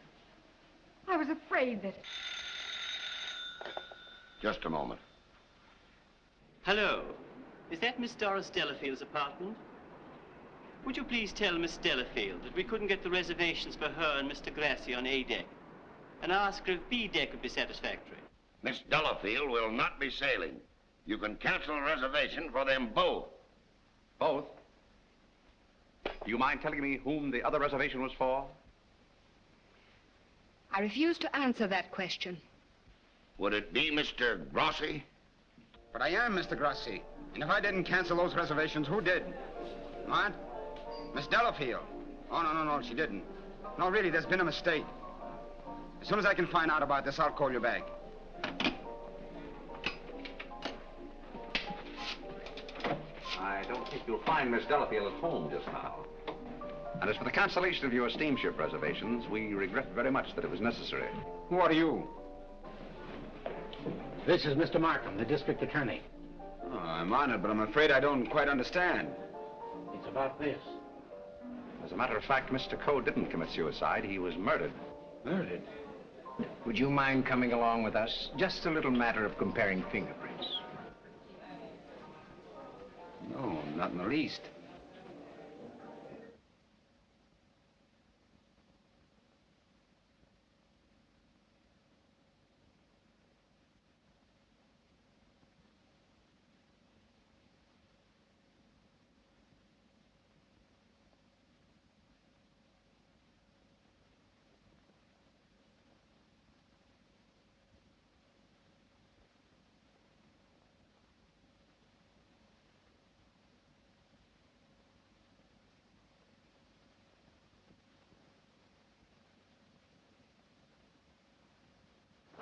I was afraid that... Just a moment. Hello. Is that Miss Doris Delafield's apartment? Would you please tell Miss Delafield that we couldn't get the reservations for her and Mr. Grassy on A deck, and ask her if B deck would be satisfactory? Miss Delafield will not be sailing. You can cancel a reservation for them both. Both? Do you mind telling me whom the other reservation was for? I refuse to answer that question. Would it be Mr. Grossi? But I am Mr. Grossi. And if I didn't cancel those reservations, who did? What? Miss Delafield. Oh, no, she didn't. No, really, there's been a mistake. As soon as I can find out about this, I'll call you back. I don't think you'll find Miss Delafield at home just now. And as for the cancellation of your steamship reservations, we regret very much that it was necessary. Who are you? This is Mr. Markham, the district attorney. Oh, I'm honored, but I'm afraid I don't quite understand. It's about this. As a matter of fact, Mr. Coe didn't commit suicide. He was murdered. Murdered? Would you mind coming along with us? Just a little matter of comparing fingerprints. No, not in the least.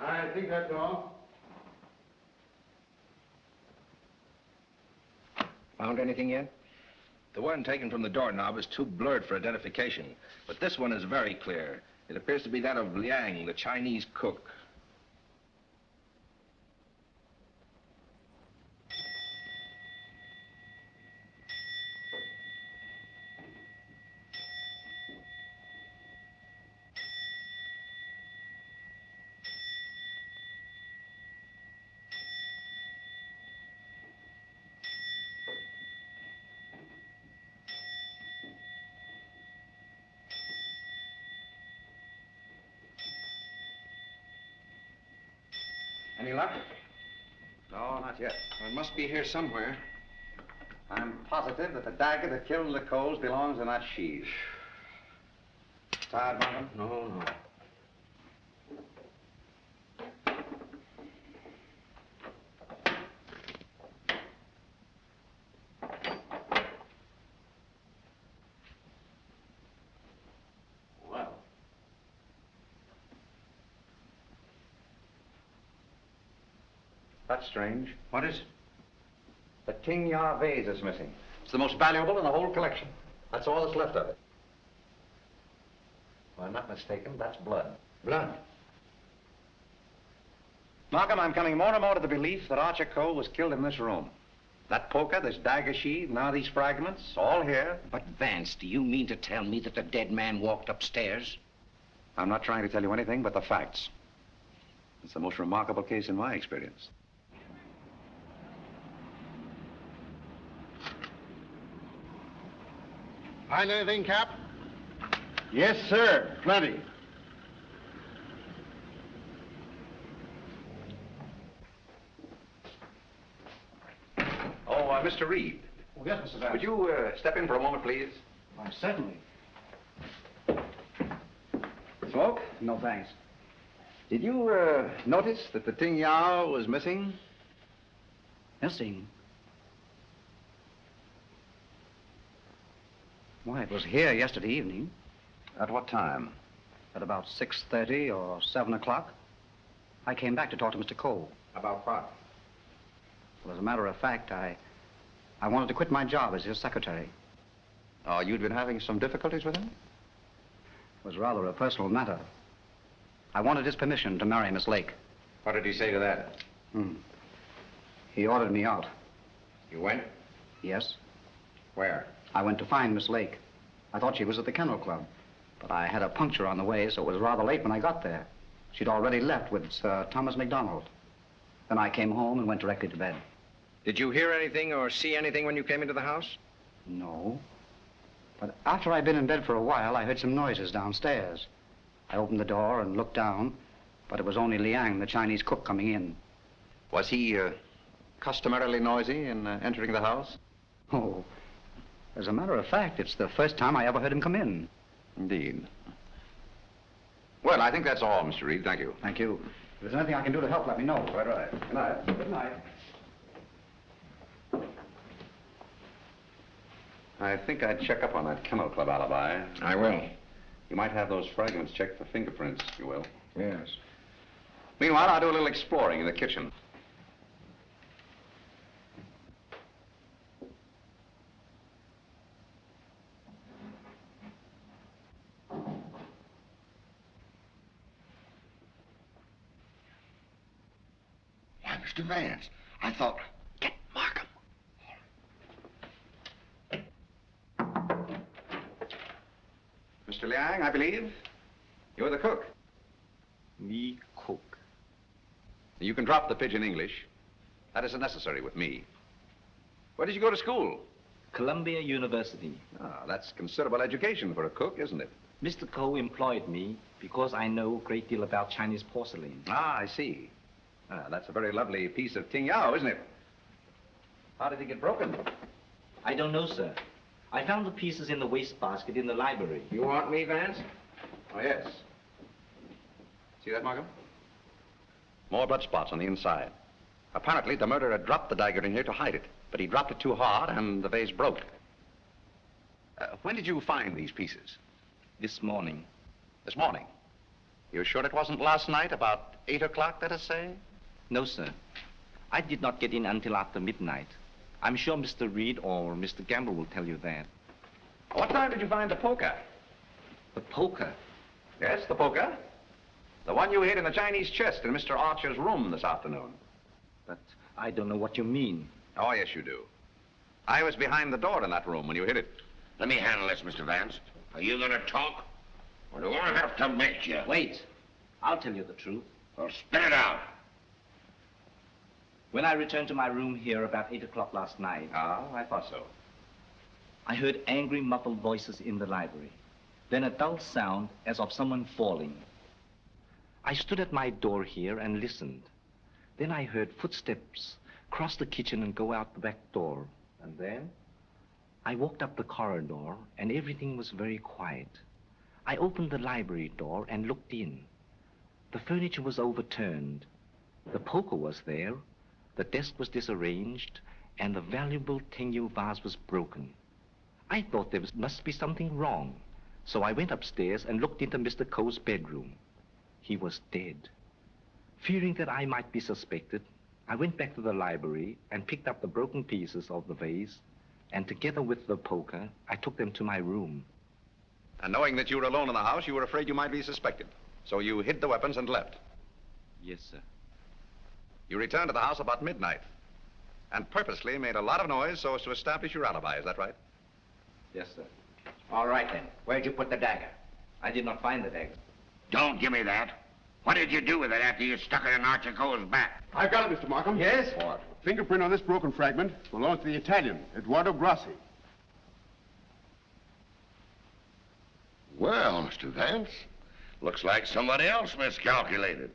I think that's all. Found anything yet? The one taken from the doorknob is too blurred for identification, but this one is very clear. It appears to be that of Liang, the Chinese cook. Any luck? No, not yet. Well, it must be here somewhere. I'm positive that the dagger that killed the Coles belongs in that sheath. Tired, Markham? No. Well. That's strange. What is it? The Ting Ya vase is missing. It's the most valuable in the whole collection. That's all that's left of it. If I'm not mistaken, that's blood. Blood? Markham, I'm coming more and more to the belief that Archer Cole was killed in this room. That poker, this dagger sheath, now these fragments, all here. But, Vance, do you mean to tell me that the dead man walked upstairs? I'm not trying to tell you anything but the facts. It's the most remarkable case in my experience. Find anything, Cap? Yes, sir. Plenty. Oh, Mr. Reed. Oh, yes, Mr. Vance. Would you step in for a moment, please? Why, certainly. Smoke? No, thanks. Did you notice that the Ting Yao was missing? Missing? Why, it was here yesterday evening. At what time? At about 6:30 or 7 o'clock. I came back to talk to Mr. Cole. About what? Well, as a matter of fact, I wanted to quit my job as his secretary. Oh, you'd been having some difficulties with him? It was rather a personal matter. I wanted his permission to marry Miss Lake. What did he say to that? He ordered me out. You went? Yes. Where? I went to find Miss Lake. I thought she was at the Kennel Club, but I had a puncture on the way, so it was rather late when I got there. She'd already left with Sir Thomas MacDonald. Then I came home and went directly to bed. Did you hear anything or see anything when you came into the house? No. But after I'd been in bed for a while, I heard some noises downstairs. I opened the door and looked down, but it was only Liang, the Chinese cook, coming in. Was he customarily noisy in entering the house? Oh, as a matter of fact, it's the first time I ever heard him come in. Indeed. Well, I think that's all, Mr. Reed. Thank you. Thank you. If there's anything I can do to help, let me know. Quite right. Good night. Good night. I think I'd check up on that Kennel Club alibi. I will. You might have those fragments checked for fingerprints, if you will. Yes. Meanwhile, I'll do a little exploring in the kitchen. Why, Mr. Vance, I thought... Get Markham. Mr. Liang, I believe. You're the cook. Me cook. You can drop the pidgin English. That isn't necessary with me. Where did you go to school? Columbia University. Ah, that's considerable education for a cook, isn't it? Mr. Cole employed me because I know a great deal about Chinese porcelain. Ah, I see. Ah, that's a very lovely piece of Ting Yao, isn't it? How did it get broken? I don't know, sir. I found the pieces in the wastebasket in the library. You want me, Vance? Oh, yes. See that, Markham? More blood spots on the inside. Apparently, the murderer dropped the dagger in here to hide it, but he dropped it too hard and the vase broke. When did you find these pieces? This morning. This morning? You're sure it wasn't last night, about 8 o'clock, let us say? No, sir. I did not get in until after midnight. I'm sure Mr. Reed or Mr. Gamble will tell you that. What time did you find the poker? The poker? Yes, the poker. The one you hid in the Chinese chest in Mr. Archer's room this afternoon. But I don't know what you mean. Oh, yes, you do. I was behind the door in that room when you hid it. Let me handle this, Mr. Vance. Are you going to talk? Or do I have to make you? Wait. I'll tell you the truth. Well, spit it out. When I returned to my room here about 8 o'clock last night... Ah, I thought so. I heard angry, muffled voices in the library. Then a dull sound as of someone falling. I stood at my door here and listened. Then I heard footsteps cross the kitchen and go out the back door. And then? I walked up the corridor, and everything was very quiet. I opened the library door and looked in. The furniture was overturned. The poker was there. The desk was disarranged, and the valuable Tengu vase was broken. I thought must be something wrong, so I went upstairs and looked into Mr. Coe's bedroom. He was dead. Fearing that I might be suspected, I went back to the library and picked up the broken pieces of the vase, and together with the poker, I took them to my room. And knowing that you were alone in the house, you were afraid you might be suspected. So you hid the weapons and left. Yes, sir. You returned to the house about midnight and purposely made a lot of noise so as to establish your alibi. Is that right? Yes, sir. All right, then. Where'd you put the dagger? I did not find the dagger. Don't give me that. What did you do with it after you stuck it in Archer Coe's back? I've got it, Mr. Markham. Yes? What? Fingerprint on this broken fragment belongs to the Italian, Eduardo Grassi. Well, Mr. Vance, looks like somebody else miscalculated.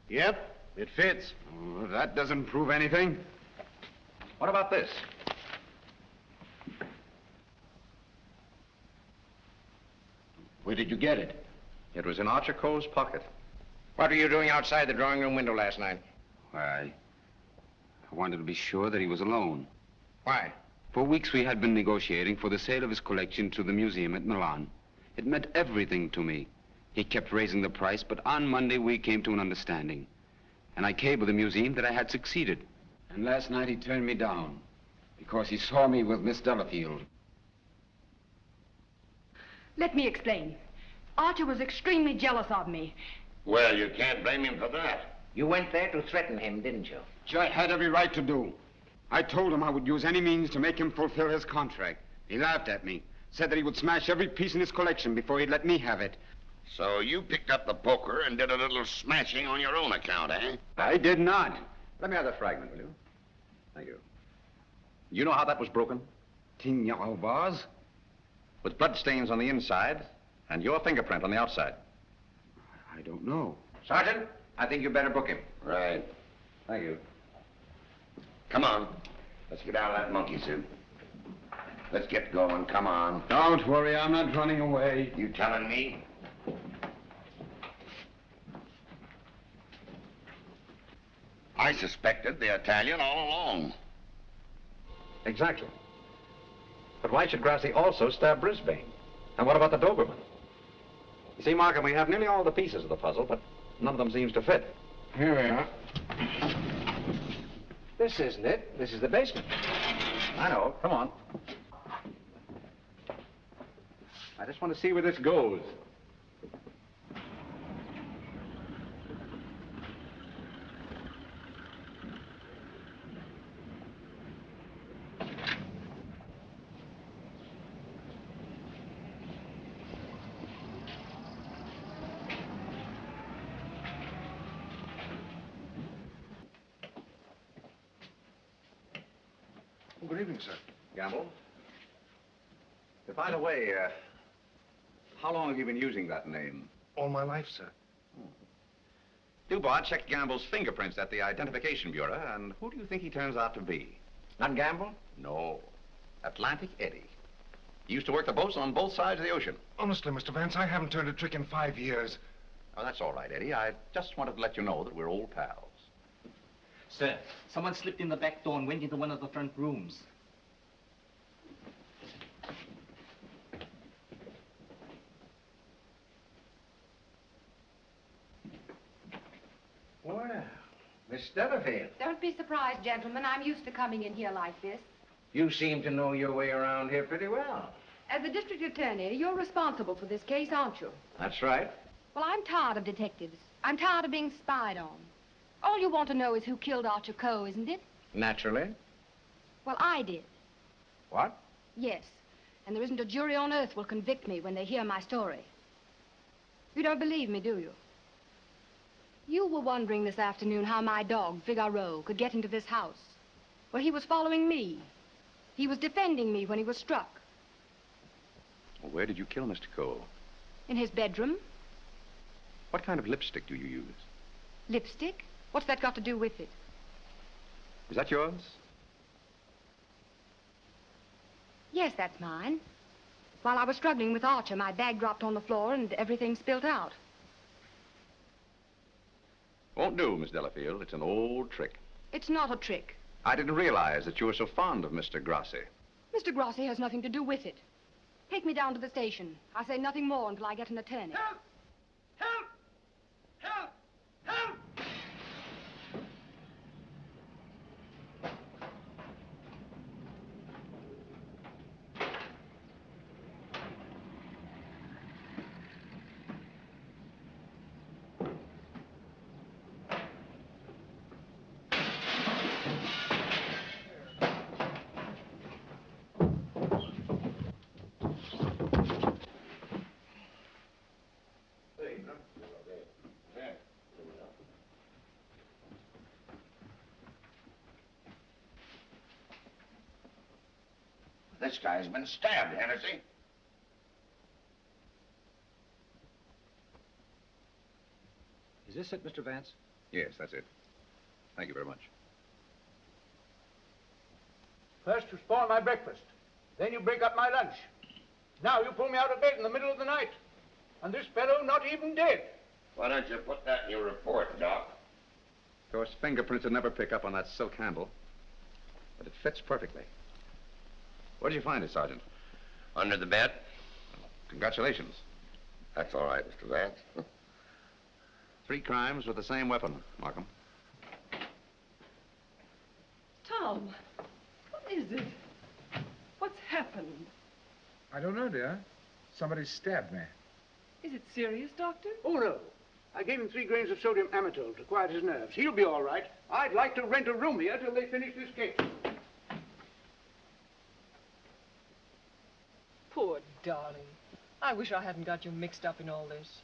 Yep, it fits. Oh, that doesn't prove anything. What about this? Where did you get it? It was in Archer Coe's pocket. What were you doing outside the drawing room window last night? Why, I wanted to be sure that he was alone. Why? For weeks we had been negotiating for the sale of his collection to the museum at Milan. It meant everything to me. He kept raising the price, but on Monday we came to an understanding. And I cabled the museum that I had succeeded. And last night he turned me down because he saw me with Miss Delafield. Let me explain. Archer was extremely jealous of me. Well, you can't blame him for that. You went there to threaten him, didn't you? Which I had every right to do. I told him I would use any means to make him fulfill his contract. He laughed at me, said that he would smash every piece in his collection before he'd let me have it. So you picked up the poker and did a little smashing on your own account, eh? I did not. Let me have that fragment, will you? Thank you. You know how that was broken? Tignao vase? With blood stains on the inside and your fingerprint on the outside. I don't know. Sergeant, I think you better book him. Right. Thank you. Come on. Let's get out of that monkey suit. Let's get going. Come on. Don't worry, I'm not running away. You telling me? I suspected the Italian all along. Exactly. But why should Grassi also stab Brisbane? And what about the Doberman? You see, Markham, we have nearly all the pieces of the puzzle, but none of them seems to fit. Here we are. This isn't it. This is the basement. I know. Come on. I just want to see where this goes. Good evening, sir. Gamble? By the way, how long have you been using that name? All my life, sir. Dubois checked Gamble's fingerprints at the Identification Bureau, and who do you think he turns out to be? Not Gamble? No. Atlantic Eddie. He used to work the boats on both sides of the ocean. Honestly, Mr. Vance, I haven't turned a trick in 5 years. Oh, that's all right, Eddie. I just wanted to let you know that we're old pals. Sir, someone slipped in the back door and went into one of the front rooms. Well, Miss Delafield, Don't be surprised, gentlemen. I'm used to coming in here like this. you seem to know your way around here pretty well. As the district attorney, you're responsible for this case, aren't you? That's right. Well, I'm tired of detectives. I'm tired of being spied on. All you want to know is who killed Archer Coe, isn't it? Naturally. Well, I did. What? Yes. And there isn't a jury on earth will convict me when they hear my story. You don't believe me, do you? You were wondering this afternoon how my dog, Figaro, could get into this house. Well, he was following me. He was defending me when he was struck. Well, where did you kill Mr. Coe? In his bedroom. What kind of lipstick do you use? Lipstick? What's that got to do with it? Is that yours? Yes, that's mine. While I was struggling with Archer, my bag dropped on the floor and everything spilt out. Won't do, Miss Delafield. It's an old trick. It's not a trick. I didn't realize that you were so fond of Mr. Grassi. Mr. Grassi has nothing to do with it. Take me down to the station. I'll say nothing more until I get an attorney. Help! Help! Help! Help! This guy's been stabbed, Hennessy. Is this it, Mr. Vance? Yes, that's it. Thank you very much. First you spoil my breakfast. Then you break up my lunch. Now you pull me out of bed in the middle of the night. And this fellow not even dead. Why don't you put that in your report, Doc? Of course, fingerprints would never pick up on that silk handle. But it fits perfectly. Where did you find it, Sergeant? Under the bed. Congratulations. That's all right, Mr. Vance. 3 crimes with the same weapon, Markham. Tom, what is it? What's happened? I don't know, dear. Somebody stabbed me. Is it serious, Doctor? Oh, no. I gave him 3 grains of sodium amytal to quiet his nerves. He'll be all right. I'd like to rent a room here till they finish this case. Poor darling. I wish I hadn't got you mixed up in all this.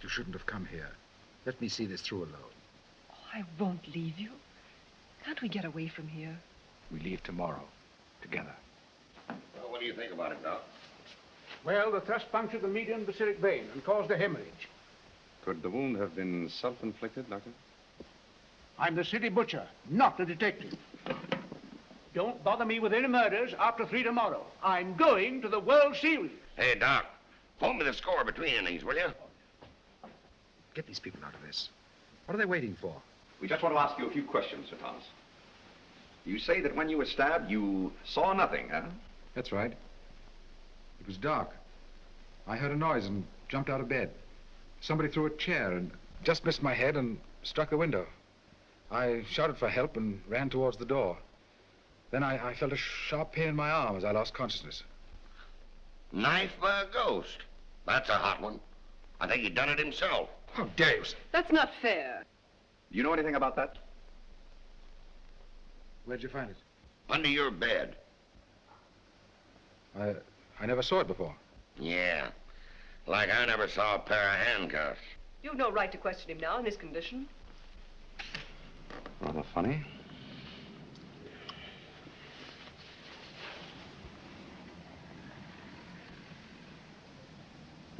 You shouldn't have come here. Let me see this through alone. Oh, I won't leave you. Can't we get away from here? We leave tomorrow. Together. Well, what do you think about it, Doc? Well, the thrust punctured the median basilic vein and caused a hemorrhage. Could the wound have been self-inflicted, Doctor? I'm the city butcher, not the detective. Don't bother me with any murders after 3 tomorrow. I'm going to the World Series. Hey, Doc, hold me the score between innings, will you? Get these people out of this. What are they waiting for? We just want to ask you a few questions, Sir Thomas. You say that when you were stabbed, you saw nothing, huh? That's right. It was dark. I heard a noise and jumped out of bed. Somebody threw a chair and just missed my head and struck the window. I shouted for help and ran towards the door. Then I felt a sharp pain in my arm as I lost consciousness. Knife by a ghost. That's a hot one. I think he done it himself. How dare you? That's not fair. Do you know anything about that? Where'd you find it? Under your bed. I never saw it before. Yeah. Like I never saw a pair of handcuffs. You've no right to question him now in this condition. Rather funny.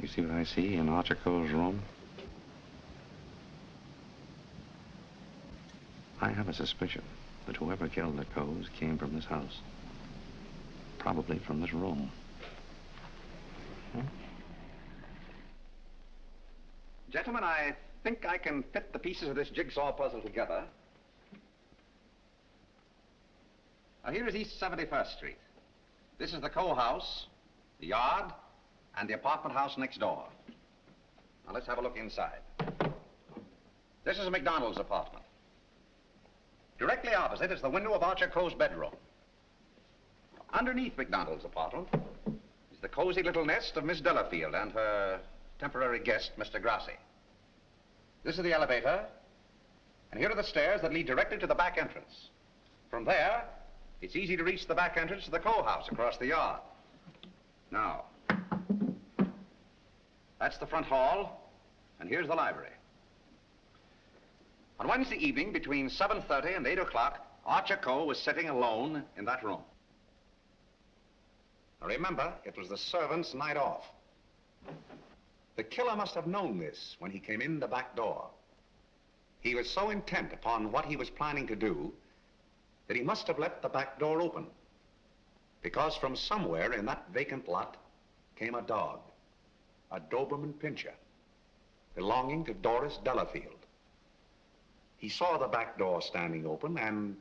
You see what I see in Archer Coe's room? I have a suspicion that whoever killed the Coes came from this house. Probably from this room. Gentlemen, I think I can fit the pieces of this jigsaw puzzle together. Now, here is East 71st Street. This is the Coe house, the yard, and the apartment house next door. Now, let's have a look inside. This is McDonald's apartment. Directly opposite is the window of Archer Coe's bedroom. Underneath McDonald's apartment is the cozy little nest of Miss Delafield and her temporary guest, Mr. Grassi. This is the elevator, and here are the stairs that lead directly to the back entrance. From there, it's easy to reach the back entrance to the Coe house across the yard. Now, that's the front hall, and here's the library. On Wednesday evening, between 7:30 and 8 o'clock, Archer Coe was sitting alone in that room. Now remember, it was the servant's night off. The killer must have known this when he came in the back door. He was so intent upon what he was planning to do that he must have left the back door open, because from somewhere in that vacant lot came a dog, a Doberman Pinscher, belonging to Doris Delafield. He saw the back door standing open and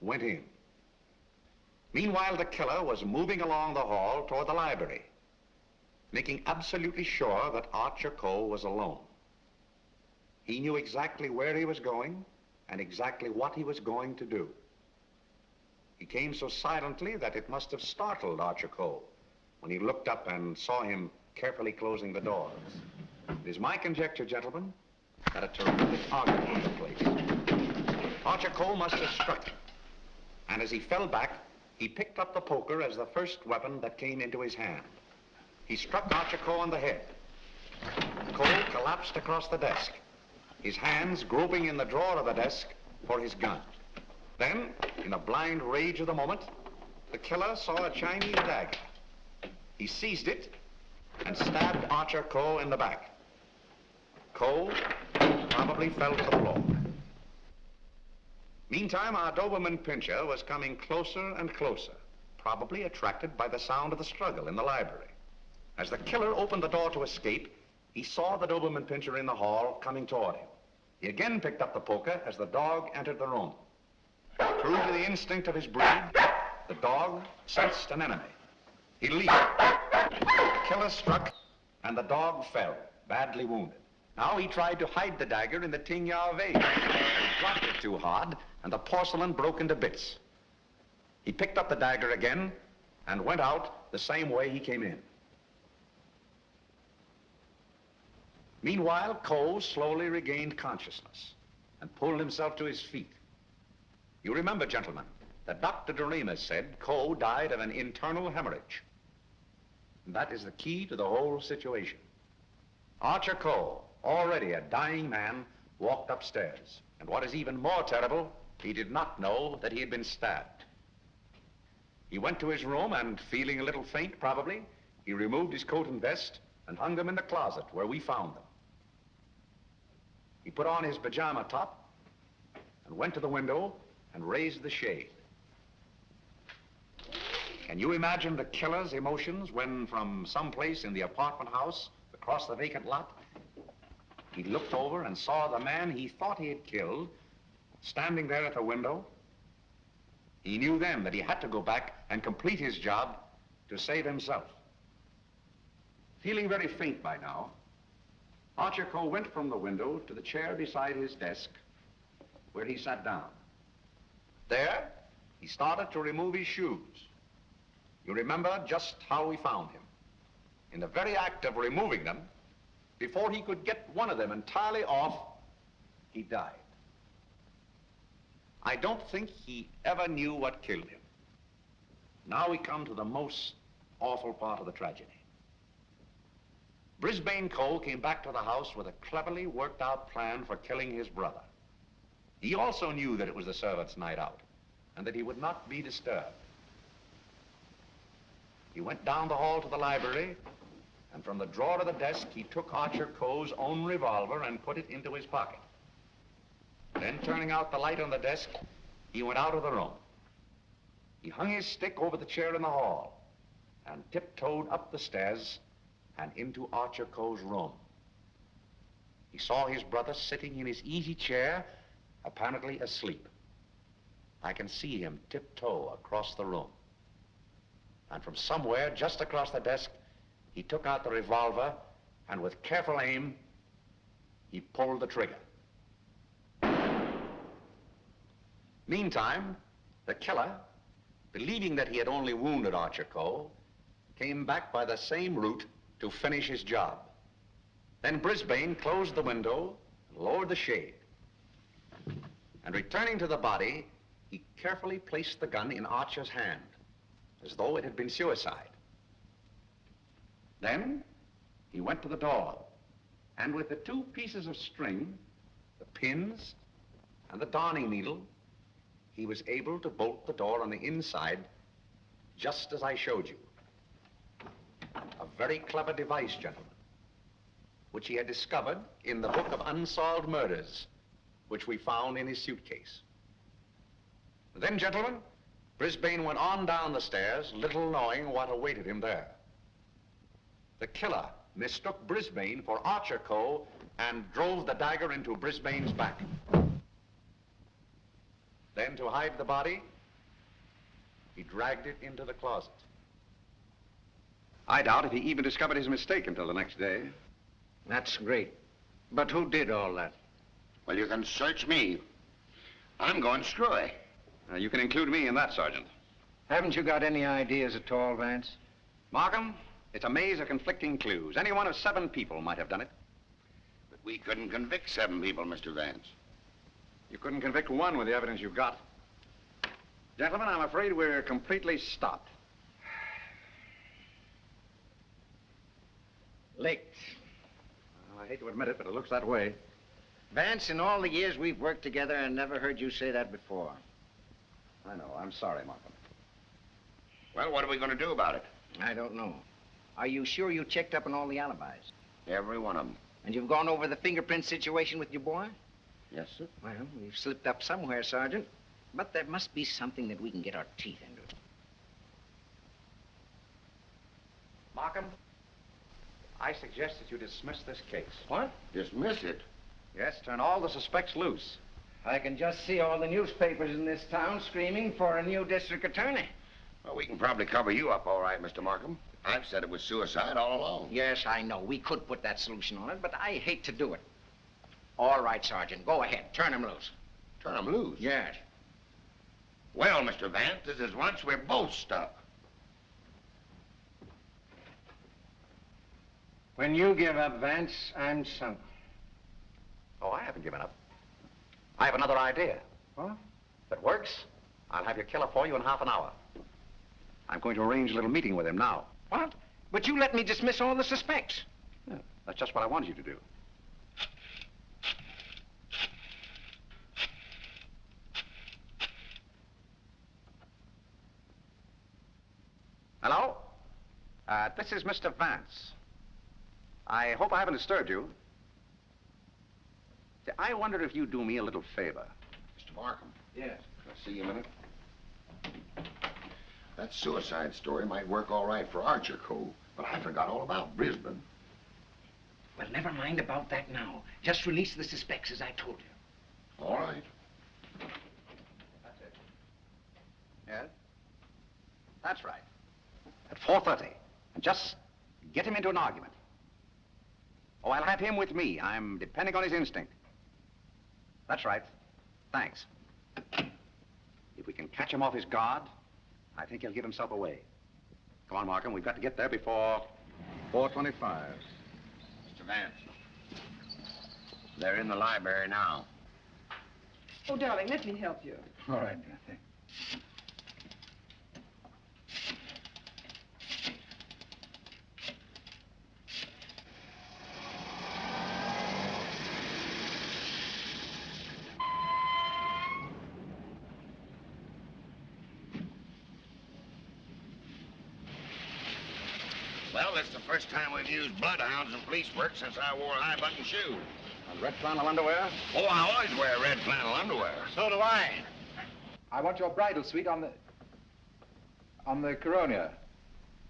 went in. Meanwhile, the killer was moving along the hall toward the library, making absolutely sure that Archer Coe was alone. He knew exactly where he was going and exactly what he was going to do. He came so silently that it must have startled Archer Coe when he looked up and saw him carefully closing the doors. It is my conjecture, gentlemen, that a terrific argument took place. Archer Coe must have struck him, and as he fell back, he picked up the poker as the first weapon that came into his hand. He struck Archer Coe on the head. Coe collapsed across the desk, his hands groping in the drawer of the desk for his gun. Then, in the blind rage of the moment, the killer saw a Chinese dagger. He seized it and stabbed Archer Coe in the back. Coe probably fell to the floor. Meantime, our Doberman Pinscher was coming closer and closer, probably attracted by the sound of the struggle in the library. As the killer opened the door to escape, he saw the Doberman Pinscher in the hall coming toward him. He again picked up the poker as the dog entered the room. True to the instinct of his breed, the dog sensed an enemy. He leaped. The killer struck, and the dog fell, badly wounded. Now he tried to hide the dagger in the Tingya vase. He dropped it too hard, and the porcelain broke into bits. He picked up the dagger again and went out the same way he came in. Meanwhile, Coe slowly regained consciousness and pulled himself to his feet. You remember, gentlemen, that Dr. Doremus said Coe died of an internal hemorrhage. And that is the key to the whole situation. Archer Coe, already a dying man, walked upstairs. And what is even more terrible, he did not know that he had been stabbed. He went to his room and, feeling a little faint probably, he removed his coat and vest and hung them in the closet where we found them. He put on his pajama top and went to the window and raised the shade. Can you imagine the killer's emotions when, from someplace in the apartment house across the vacant lot, he looked over and saw the man he thought he had killed standing there at the window? He knew then that he had to go back and complete his job to save himself. Feeling very faint by now, Archer Coe went from the window to the chair beside his desk, where he sat down. There, he started to remove his shoes. You remember just how we found him. In the very act of removing them, before he could get one of them entirely off, he died. I don't think he ever knew what killed him. Now we come to the most awful part of the tragedy. Brisbane Coe came back to the house with a cleverly worked out plan for killing his brother. He also knew that it was the servants' night out and that he would not be disturbed. He went down the hall to the library, and from the drawer of the desk, he took Archer Coe's own revolver and put it into his pocket. Then, turning out the light on the desk, he went out of the room. He hung his stick over the chair in the hall and tiptoed up the stairs and into Archer Coe's room. He saw his brother sitting in his easy chair, apparently asleep. I can see him tiptoe across the room. And from somewhere just across the desk, he took out the revolver and with careful aim, he pulled the trigger. Meantime, the killer, believing that he had only wounded Archer Coe, came back by the same route to finish his job. Then Brisbane closed the window and lowered the shade. And returning to the body, he carefully placed the gun in Archer's hand, as though it had been suicide. Then he went to the door, and with the two pieces of string, the pins and the darning needle, he was able to bolt the door on the inside, just as I showed you. A very clever device, gentlemen. which he had discovered in the book of unsolved murders, which we found in his suitcase. Then, gentlemen, Brisbane went on down the stairs, little knowing what awaited him there. The killer mistook Brisbane for Archer Coe and drove the dagger into Brisbane's back. Then, to hide the body, he dragged it into the closet. I doubt if he even discovered his mistake until the next day. That's great. But who did all that? Well, you can search me. I'm going screwy. You can include me in that, Sergeant. Haven't you got any ideas at all, Vance? Markham, it's a maze of conflicting clues. Any one of 7 people might have done it. But we couldn't convict 7 people, Mr. Vance. You couldn't convict one with the evidence you've got. Gentlemen, I'm afraid we're completely stopped. Licked. I hate to admit it, but it looks that way. Vance, in all the years we've worked together, I never heard you say that before. I know. I'm sorry, Markham. Well, what are we going to do about it? I don't know. Are you sure you checked up on all the alibis? Every one of them. And you've gone over the fingerprint situation with your boy? Yes, sir. Well, we've slipped up somewhere, Sergeant. But there must be something that we can get our teeth into. Markham, I suggest that you dismiss this case. What? Dismiss it? Yes, turn all the suspects loose. I can just see all the newspapers in this town screaming for a new district attorney. Well, we can probably cover you up all right, Mr. Markham. I've said it was suicide all along. Yes, I know. We could put that solution on it, but I hate to do it. All right, Sergeant. Go ahead. Turn him loose. Turn him loose? Yes. Well, Mr. Vance, this is once we're both stuck. When you give up, Vance, I'm sunk. Oh, I haven't given up. I have another idea. What? If it works, I'll have your killer for you in half an hour. I'm going to arrange a little meeting with him now. What? But you let me dismiss all the suspects. Yeah, that's just what I wanted you to do. Hello? This is Mr. Vance. I hope I haven't disturbed you. See, I wonder if you'd do me a little favor. Mr. Markham. Yes. Can I see you a minute? That suicide story might work all right for Archer Coe, but I forgot all about Brisbane. Well, never mind about that now. Just release the suspects, as I told you. All right. That's it. Yes? That's right. At 4:30. And just get him into an argument. Oh, I'll have him with me. I'm depending on his instinct. That's right. Thanks. If we can catch him off his guard, I think he'll give himself away. Come on, Markham. We've got to get there before 4:25. Mr. Vance. They're in the library now. Oh, darling, let me help you. All right, Kathy. Well, it's the first time we've used bloodhounds in police work since I wore high-button shoes. And red flannel underwear? Oh, I always wear red flannel underwear. So do I. I want your bridal suite on the Coronia.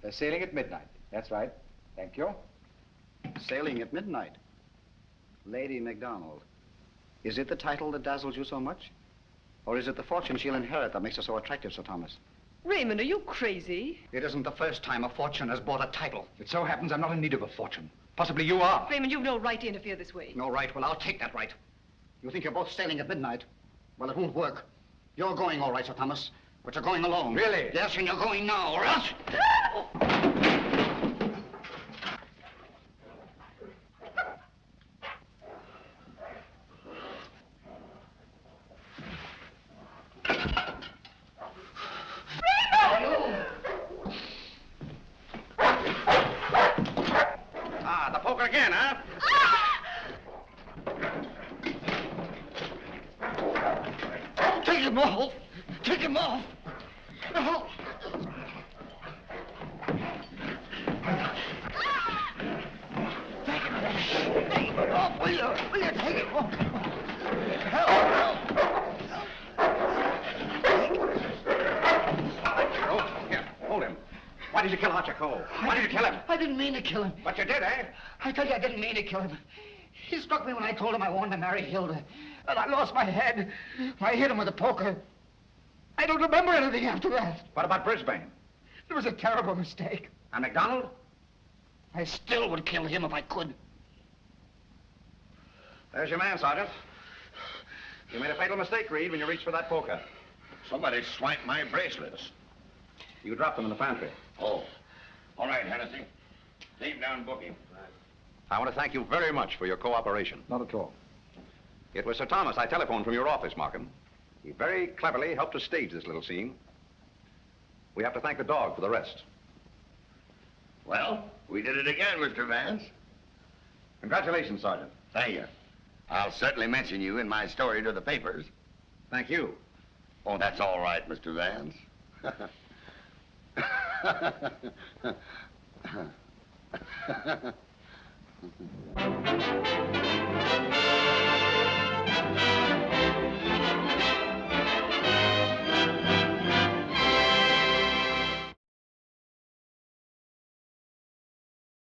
They're sailing at midnight. That's right. Thank you. Sailing at midnight. Lady MacDonald. Is it the title that dazzles you so much? Or is it the fortune she'll inherit that makes her so attractive, Sir Thomas? Raymond, are you crazy? It isn't the first time a fortune has bought a title. It so happens I'm not in need of a fortune. Possibly you are. Raymond, you've no right to interfere this way. No right? Well, I'll take that right. You think you're both sailing at midnight? Well, it won't work. You're going all right, Sir Thomas, but you're going alone. Really? Yes, and you're going now, or else... Ah, the poker again, huh? Take him off! Take him off! No. Take him off! off, will you? Will you take it off? Help! Here, hold him. Why did you kill Hachiko? Why did you kill him? I didn't mean to kill him. But you did, eh? I tell you, I didn't mean to kill him. He struck me when I told him I wanted to marry Hilda. And I lost my head. I hit him with a poker. I don't remember anything after that. What about Brisbane? It was a terrible mistake. And McDonald? I still would kill him if I could. There's your man, Sergeant. You made a fatal mistake, Reed, when you reached for that poker. Somebody swiped my bracelets. You dropped them in the pantry. Oh. All right, Hennessy. Leave down booking. I want to thank you very much for your cooperation. Not at all. It was Sir Thomas I telephoned from your office, Markham. He very cleverly helped us stage this little scene. We have to thank the dog for the rest. Well, we did it again, Mr. Vance. Congratulations, Sergeant. Thank you. I'll certainly mention you in my story to the papers. Thank you. Oh, that's all right, Mr. Vance.